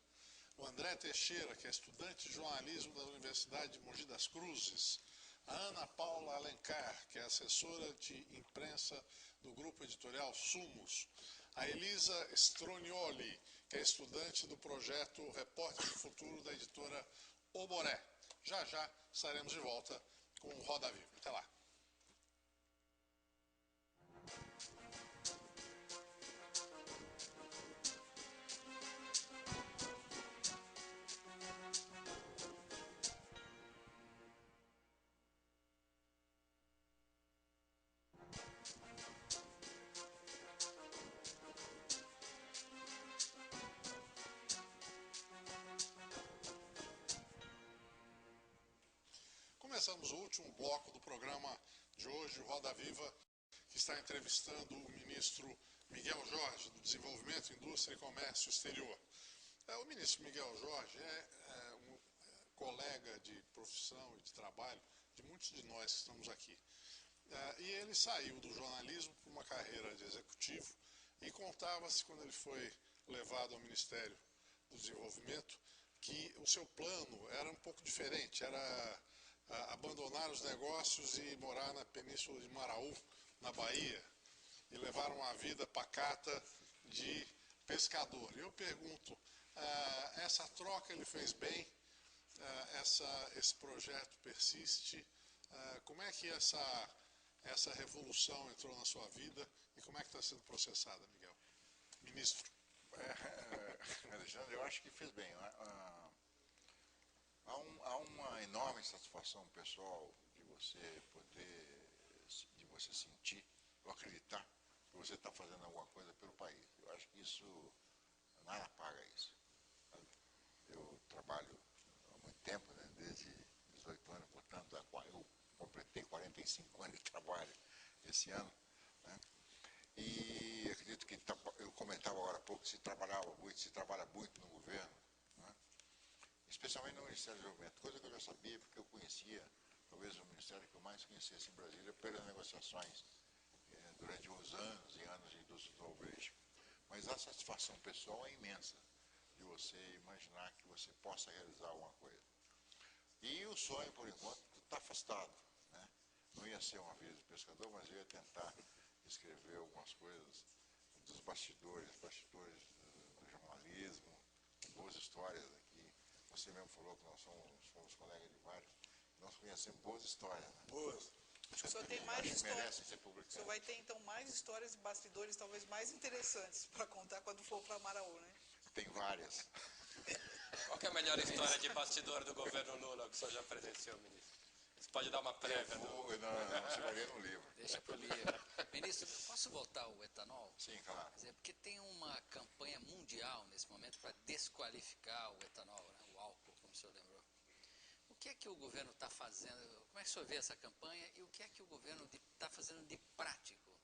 S1: o André Teixeira, que é estudante de jornalismo da Universidade de Mogi das Cruzes, a Ana Paula Alencar, que é assessora de imprensa do grupo editorial Sumos, a Elisa Stronioli, que é estudante do projeto Repórter do Futuro da editora Oboré. Já estaremos de volta com o Roda Viva. Até lá. começamos o último bloco do programa de hoje, o Roda Viva, que está entrevistando o ministro Miguel Jorge, do Desenvolvimento, Indústria e Comércio Exterior. O ministro Miguel Jorge é um colega de profissão e de trabalho de muitos de nós que estamos aqui. E ele saiu do jornalismo para uma carreira de executivo e contava-se, quando ele foi levado ao Ministério do Desenvolvimento, que o seu plano era um pouco diferente, era abandonar os negócios e morar na península de Maraú, na Bahia, e levar uma vida pacata de pescador. E eu pergunto, essa troca ele fez bem? Esse projeto persiste? Como é que essa revolução entrou na sua vida e como é que está sendo processada, Miguel? Ministro.
S3: Alexandre, eu acho que fez bem. Há uma enorme satisfação pessoal de você sentir ou acreditar que você está fazendo alguma coisa pelo país. Eu acho que isso, nada paga isso. Eu trabalho há muito tempo, né, desde 18 anos, portanto, eu completei 45 anos de trabalho esse ano, né, e acredito que, eu comentava agora há pouco, se trabalha muito no governo, né, especialmente no Ministério do Desenvolvimento, coisa que eu já sabia, porque eu conhecia, talvez o ministério que eu mais conhecesse em Brasília, pelas negociações durante os anos e anos de indústria automobilística. Mas a satisfação pessoal é imensa de você imaginar que você possa realizar alguma coisa. E o sonho, por enquanto, está afastado, né? Não ia ser uma vida de pescador, mas eu ia tentar escrever algumas coisas dos bastidores do jornalismo, boas histórias aqui. Você mesmo falou que nós somos colegas de vários, nós conhecemos boas histórias, né?
S7: Boas. Acho que o senhor tem mais histórias. O senhor vai ter, então, mais histórias de bastidores, talvez mais interessantes, para contar quando for para Maraú, né?
S3: Tem várias.
S5: Qual que é a melhor história de bastidor do governo Lula que o senhor já presenciou, ministro? Você pode dar uma prévia?
S3: Não, você vai ler no livro.
S4: Deixa pro livro. Ministro, posso voltar ao etanol?
S3: Sim, claro.
S4: Quer dizer, porque tem uma campanha mundial nesse momento para desqualificar o etanol, né, o álcool, como o senhor lembrou. O que é que o governo está fazendo? Como é que o senhor vê essa campanha e o que é que o governo está fazendo de prático?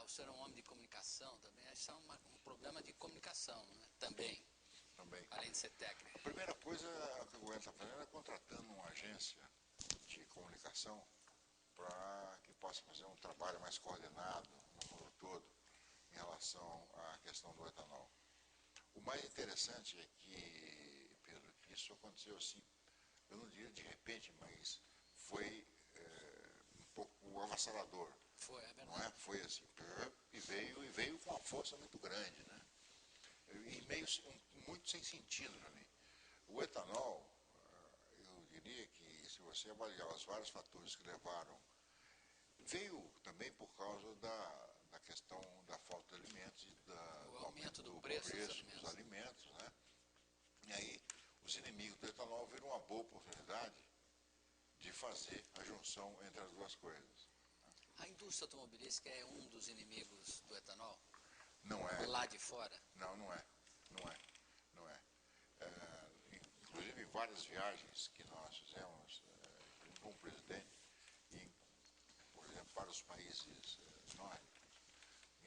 S4: O senhor é um homem de comunicação também, acho que é um problema de comunicação, né? Também, além de ser técnico.
S3: A primeira coisa que o governo está fazendo é contratando uma agência de comunicação para que possa fazer um trabalho mais coordenado no mundo todo em relação à questão do etanol. O mais interessante é que, Pedro, que isso aconteceu assim, eu não diria de repente, mas foi um pouco avassalador.
S4: Foi, é verdade.
S3: Não é? Foi assim, e veio com uma força muito grande, né? E meio muito sem sentido para mim. O etanol, eu diria que se você avaliar os vários fatores que levaram, veio também por causa da questão da falta de alimentos e do aumento do preço dos alimentos, né? E aí os inimigos do etanol viram uma boa oportunidade de fazer a junção entre as duas coisas.
S4: A indústria automobilística é um dos inimigos do etanol?
S3: Não é.
S4: Lá de fora?
S3: Não, não é. Inclusive, em várias viagens que nós fizemos com o presidente, por exemplo, para os países nórdicos,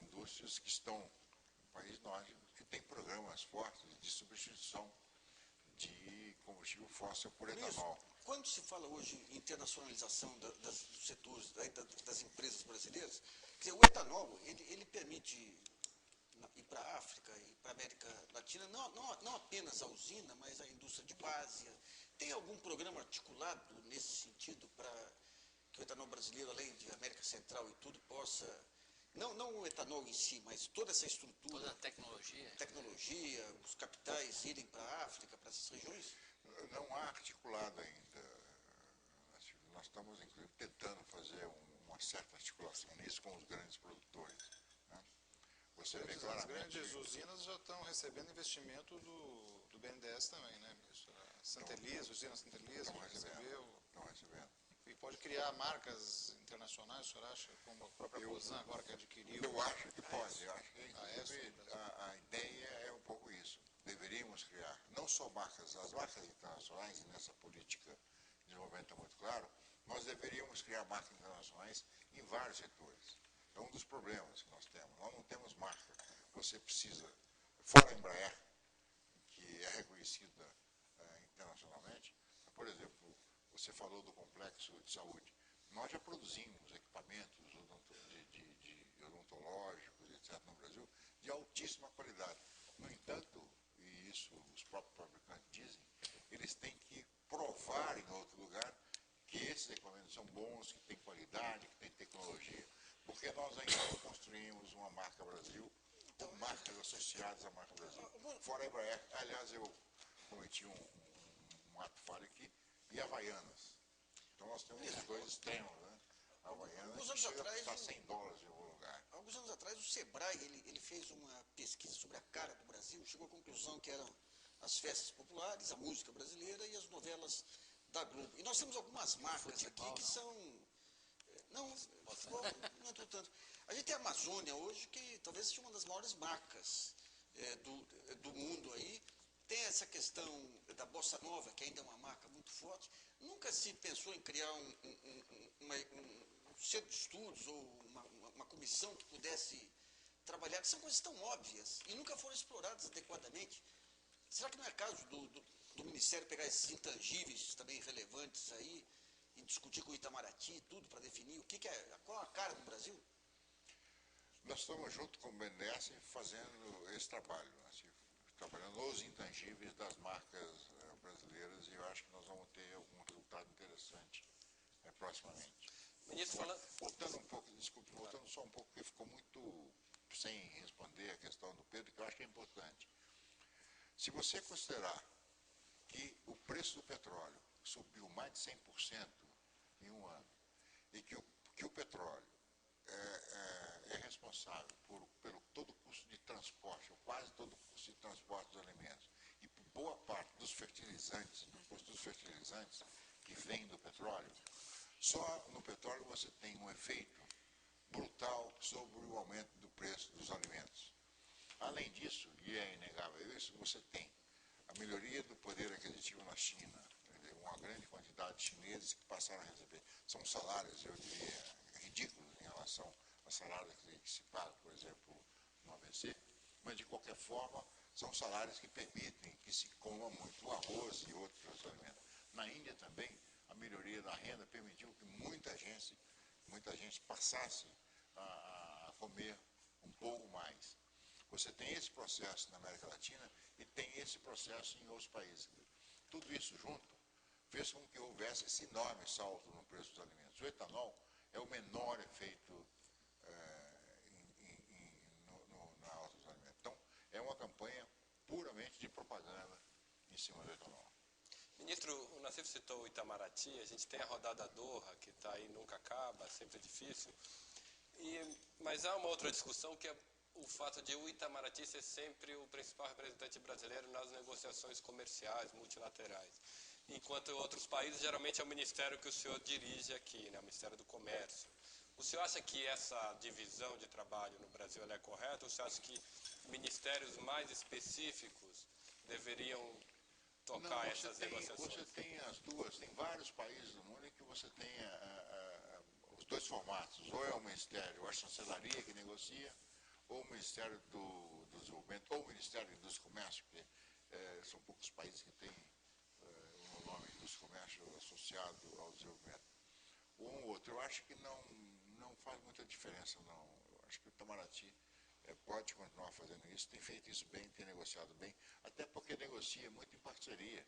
S3: indústrias que estão no país nórdico, que tem programas fortes de substituição de combustível fóssil por etanol.
S6: Quando se fala hoje em internacionalização dos setores, das empresas brasileiras, quer dizer, o etanol, ele permite ir para a África e para a América Latina, não apenas a usina, mas a indústria de base. Tem algum programa articulado nesse sentido para que o etanol brasileiro, além de América Central e tudo, possa, não o etanol em si, mas toda essa estrutura,
S4: toda a tecnologia,
S6: os capitais irem para a África, para essas regiões?
S3: Não há articulado ainda. Nós estamos, inclusive, tentando fazer uma certa articulação nisso com os grandes produtores, né? Você vê claramente...
S8: As grandes usinas já estão recebendo investimento do BNDES também, né, ministro? Santa Elisa, usina Santa Elisa,
S3: Estão recebendo.
S8: E pode criar marcas internacionais, o senhor acha? Como a própria Cosan agora que adquiriu.
S3: Eu acho que pode. Eu acho que a ideia é um pouco isso. Deveríamos criar não só marcas, as marcas internacionais nessa política desenvolvimento está muito claro, nós deveríamos criar marcas internacionais em vários setores. É um dos problemas que nós temos. Nós não temos marca. Você precisa, fora a Embraer, que é reconhecida internacionalmente, por exemplo, você falou do complexo de saúde. Nós já produzimos equipamentos odontológicos, etc., no Brasil, de altíssima qualidade. No entanto, e isso os próprios fabricantes dizem, eles têm que provar em outro lugar que esses equipamentos são bons, que têm qualidade, que têm tecnologia. Porque nós ainda não construímos uma marca Brasil, ou marcas associadas à marca Brasil. Fora a Embraer, aliás, eu cometi um ato falho aqui, e Havaianas. Então nós temos esses dois extremos, né? Havaianas que chega a custar $100 em algum lugar.
S6: Alguns anos atrás, o Sebrae, ele fez uma pesquisa sobre a cara do Brasil, chegou à conclusão que eram as festas populares, a música brasileira e as novelas da Globo. E nós temos algumas marcas aqui que são... Não, futebol não entrou tanto. A gente tem a Amazônia hoje, que talvez seja uma das maiores marcas do mundo aí. Tem essa questão da Bossa Nova, que ainda é uma marca muito forte. Nunca se pensou em criar um centro de estudos ou uma comissão que pudesse trabalhar, que são coisas tão óbvias e nunca foram exploradas adequadamente. Será que não é caso do Ministério pegar esses intangíveis também relevantes aí e discutir com o Itamaraty e tudo para definir qual a cara do Brasil?
S3: Nós estamos junto com o BNDES fazendo esse trabalho, né? Trabalhando os intangíveis das marcas brasileiras, e eu acho que nós vamos ter algum resultado interessante proximamente.
S5: Ministro,
S3: voltando um pouco, desculpe, voltando só um pouco, porque ficou muito sem responder a questão do Pedro, que eu acho que é importante. Se você considerar que o preço do petróleo subiu mais de 100% em um ano, e que o petróleo é responsável pelo todo o custo de transporte, ou quase todo o custo de transporte dos alimentos, e por boa parte dos fertilizantes, do custo dos fertilizantes que vem do petróleo, só no petróleo você tem um efeito brutal sobre o aumento do preço dos alimentos. Além disso, e é inegável isso, você tem a melhoria do poder aquisitivo na China, uma grande quantidade de chineses que passaram a receber. São salários, eu diria, ridículos em relação a salários que se pagam, por exemplo, no ABC, mas de qualquer forma são salários que permitem que se coma muito arroz e outros alimentos. Na Índia também, a melhoria da renda permitiu que muita gente passasse a comer um pouco mais. Você tem esse processo na América Latina e tem esse processo em outros países. Tudo isso junto fez com que houvesse esse enorme salto no preço dos alimentos. O etanol é o menor efeito na alta dos alimentos. Então, é uma campanha puramente de propaganda em cima do etanol.
S5: Ministro, o Nassif citou o Itamaraty, a gente tem a rodada Doha, que está aí, nunca acaba, sempre é difícil. Mas há uma outra discussão, que é o fato de o Itamaraty ser sempre o principal representante brasileiro nas negociações comerciais, multilaterais. Enquanto em outros países, geralmente é o ministério que o senhor dirige aqui, né, o Ministério do Comércio. O senhor acha que essa divisão de trabalho no Brasil é correta? Ou o senhor acha que ministérios mais específicos deveriam tocar essas negociações?
S3: Você tem as duas, tem vários países do mundo em que você tem os dois formatos. Ou é o Ministério, a chancelaria que negocia, ou o Ministério do Desenvolvimento, ou o Ministério da Indústria e Comércio, porque são poucos países que têm o nome Indústria e Comércio associado ao desenvolvimento. Um ou outro, eu acho que não faz muita diferença, não. Eu acho que o Itamaraty pode continuar fazendo isso, tem feito isso bem, tem negociado bem, até porque negocia muito em parceria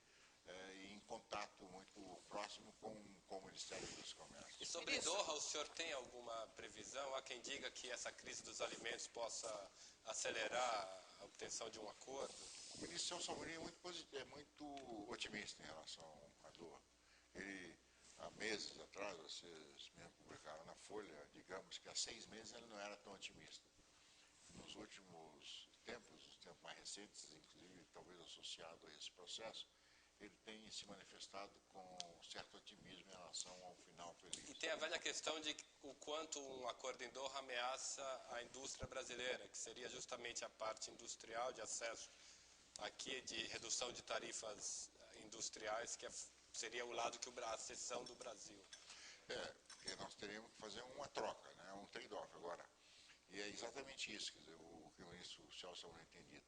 S3: e em contato muito próximo com o Ministério dos Comércios.
S5: E sobre Doha, o senhor tem alguma previsão? Há quem diga que essa crise dos alimentos possa acelerar a obtenção de um acordo?
S3: O ministro Celso Amorim é muito otimista em relação a Doha. Ele, há meses atrás, vocês mesmo publicaram na Folha, digamos que há 6 meses ele não era tão otimista. Nos últimos tempos, os tempos mais recentes, inclusive talvez associado a esse processo, ele tem se manifestado com certo otimismo em relação ao final feliz.
S5: E tem a velha questão de o quanto um acordo em Doha ameaça a indústria brasileira, que seria justamente a parte industrial de acesso aqui, de redução de tarifas industriais, que é seria o lado que a seção do Brasil.
S3: Porque nós teríamos que fazer uma troca, né, um trade-off agora. E é exatamente isso, quer dizer, o que o ministro Celso Amorim tem dito.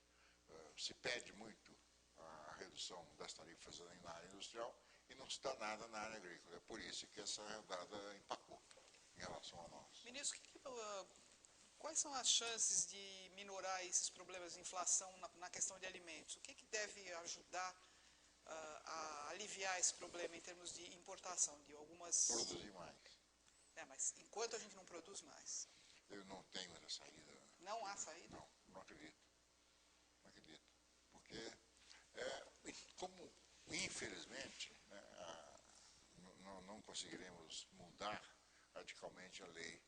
S3: Se pede muito a redução das tarifas na área industrial e não se dá nada na área agrícola. É por isso que essa rodada empacou em relação a nós.
S7: Ministro, quais são as chances de minorar esses problemas de inflação na questão de alimentos? O que deve ajudar a aliviar esse problema em termos de importação de algumas...
S3: Produzir mais.
S7: Mas enquanto a gente não produz mais.
S3: Eu não tenho essa saída.
S7: Não há saída?
S3: Não acredito. Não acredito. Porque, como infelizmente, né, não conseguiremos mudar radicalmente a lei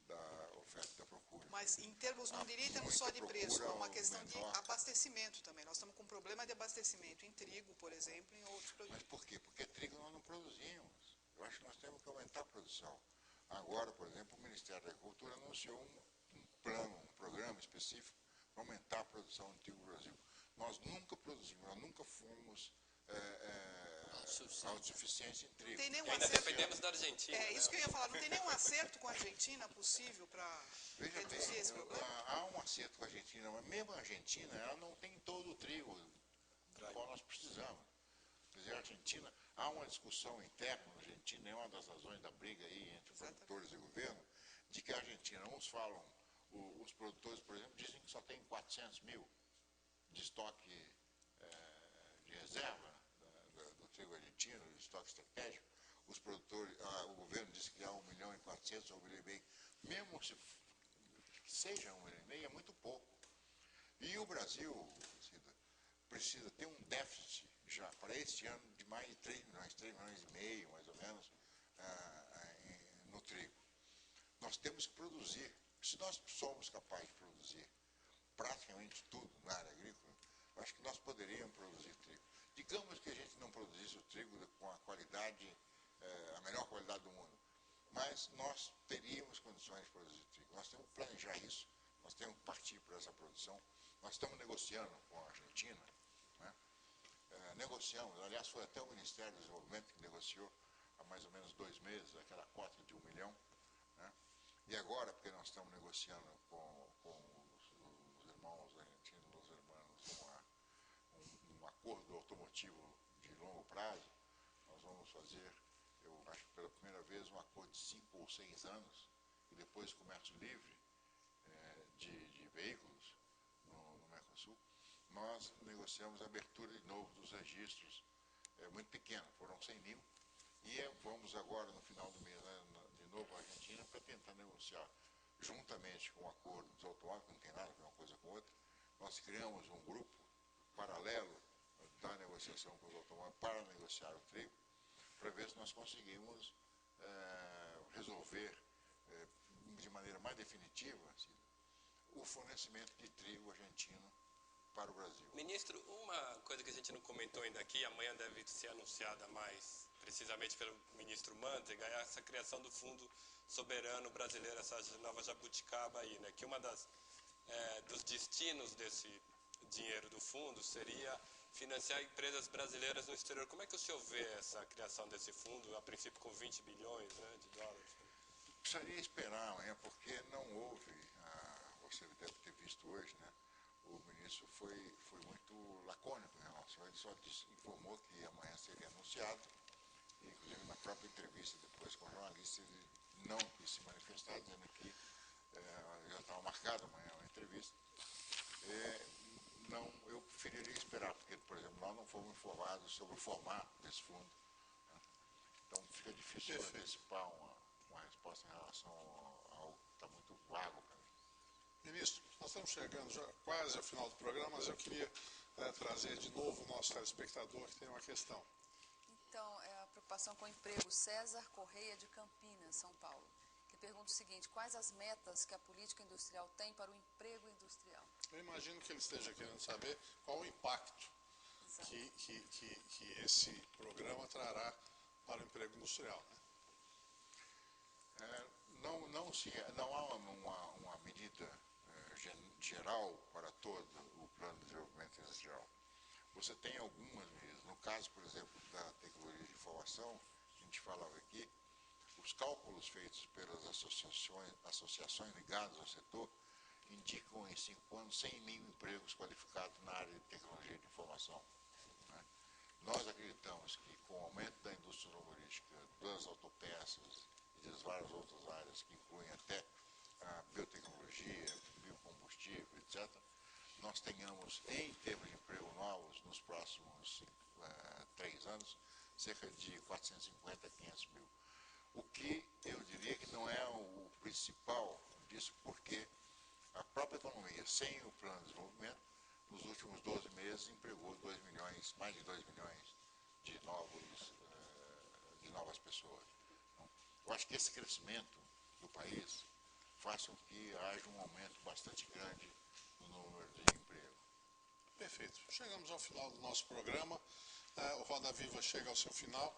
S3: da oferta e da procura.
S7: Mas em termos, não diria em termos só de preço, é uma questão de abastecimento também. Nós estamos com um problema de abastecimento em trigo, por exemplo, em outros produtos.
S3: Mas por quê? Porque trigo nós não produzimos. Eu acho que nós temos que aumentar a produção. Agora, por exemplo, o Ministério da Agricultura anunciou um plano, um programa específico para aumentar a produção de trigo no Brasil. Nós nunca produzimos, nós nunca fomos autossuficientes em trigo.
S7: Não tem nenhum
S5: Ainda
S7: acerto.
S5: dependemos da Argentina.
S7: Isso que eu ia falar. Não tem nenhum acerto com a Argentina possível para reduzir esse problema?
S3: Há um acerto com a Argentina, mas mesmo a Argentina, ela não tem todo o trigo do qual nós precisamos. Quer dizer, a Argentina, há uma discussão interna na Argentina, é uma das razões da briga aí entre produtores e governo, de que a Argentina, uns falam, os produtores, por exemplo, dizem que só tem 400 mil de estoque de reserva do trigo argentino, de estoque estratégico. Os produtores, o governo diz que há 1.400.000, ou 1,5 milhão. Mesmo se seja 1,5 milhão, é muito pouco. E o Brasil, Cida, precisa ter um déficit já para este ano de mais de 3 milhões e meio, mais ou menos, no trigo. Nós temos que produzir. Se nós somos capazes de produzir praticamente tudo na área agrícola, eu acho que nós poderíamos produzir trigo. Digamos que a gente não produzisse o trigo com a qualidade, a melhor qualidade do mundo, mas nós teríamos condições de produzir trigo. Nós temos que planejar isso, nós temos que partir para essa produção. Nós estamos negociando com a Argentina, né? Negociamos, aliás, foi até o Ministério do Desenvolvimento que negociou há mais ou menos 2 meses aquela cota de 1 milhão. Né? E agora, porque nós estamos negociando com os irmãos argentinos, os irmãos, um acordo automotivo de longo prazo, nós vamos fazer, eu acho que pela primeira vez, um acordo de 5 ou 6 anos, e depois comércio livre de veículos no Mercosul. Nós negociamos a abertura de novo dos registros, muito pequena, foram 100 mil, e vamos agora, no final do mês, de novo à Argentina, para tentar negociar, juntamente com o acordo dos automóveis, que não tem nada a ver uma coisa com outra. Nós criamos um grupo paralelo da negociação com os automóveis para negociar o trigo, para ver se nós conseguimos resolver de maneira mais definitiva assim, o fornecimento de trigo argentino para o Brasil.
S5: Ministro, uma coisa que a gente não comentou ainda aqui, amanhã deve ser anunciada mais precisamente pelo ministro Mantega, é essa criação do Fundo Soberano Brasileiro, essa nova jabuticaba aí, né? Que uma dos destinos desse dinheiro do fundo seria financiar empresas brasileiras no exterior. Como é que o senhor vê essa criação desse fundo, a princípio com 20 bilhões, né, de dólares?
S3: Precisaria esperar amanhã, porque não houve, você deve ter visto hoje, né? O ministro foi muito lacônico em relação a ele, só informou que amanhã seria anunciado, e, inclusive na própria entrevista depois com o jornalista, ele não quis se manifestar, dizendo que já estava marcada amanhã uma entrevista. Não, eu preferiria esperar, porque, por exemplo, nós não fomos informados sobre o formato desse fundo, né? Então fica difícil antecipar uma resposta em relação a algo que está muito vago para mim.
S1: Ministro, nós estamos chegando já quase ao final do programa, mas eu queria trazer de novo o nosso telespectador que tem uma questão.
S10: Então, a preocupação com o emprego. César Correia, de Campinas, São Paulo, que pergunta o seguinte: quais as metas que a política industrial tem para o emprego industrial?
S1: Eu imagino que ele esteja querendo saber qual o impacto que esse programa trará para o emprego industrial, né?
S3: Não há uma medida geral para todo o plano de desenvolvimento industrial. O você tem algumas medidas. No caso, por exemplo, da tecnologia de informação, que a gente falava aqui, os cálculos feitos pelas associações ligadas ao setor indicam em 5 anos 100 mil empregos qualificados na área de tecnologia de informação. Né? Nós acreditamos que com o aumento da indústria automobilística, das autopeças e das várias outras áreas que incluem até a biotecnologia, biocombustível, etc., nós tenhamos, em termos de emprego novos, nos próximos 3 anos, cerca de 450 a 500 mil. O que eu diria que não é o principal disso, porque a própria economia, sem o plano de desenvolvimento, nos últimos 12 meses empregou 2 milhões, mais de 2 milhões de novas pessoas. Então, eu acho que esse crescimento do país faz com que haja um aumento bastante grande no número de emprego.
S1: Perfeito. Chegamos ao final do nosso programa. O Roda Viva chega ao seu final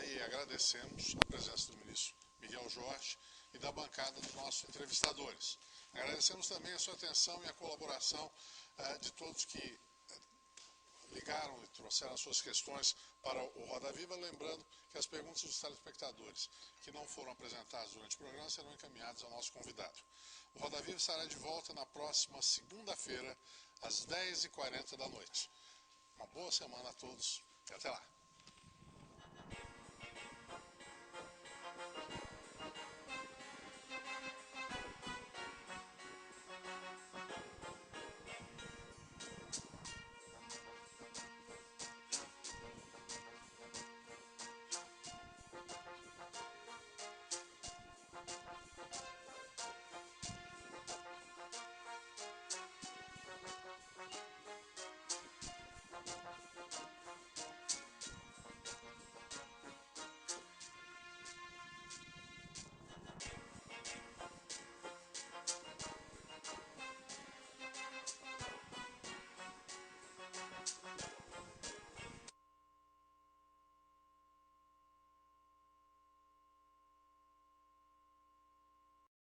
S1: e agradecemos a presença do ministro Miguel Jorge e da bancada dos nossos entrevistadores. Agradecemos também a sua atenção e a colaboração de todos que ligaram e trouxeram as suas questões para o Roda Viva, lembrando que as perguntas dos telespectadores que não foram apresentadas durante o programa serão encaminhadas ao nosso convidado. O Roda Viva estará de volta na próxima segunda-feira, às 10h40 da noite. Uma boa semana a todos e até lá.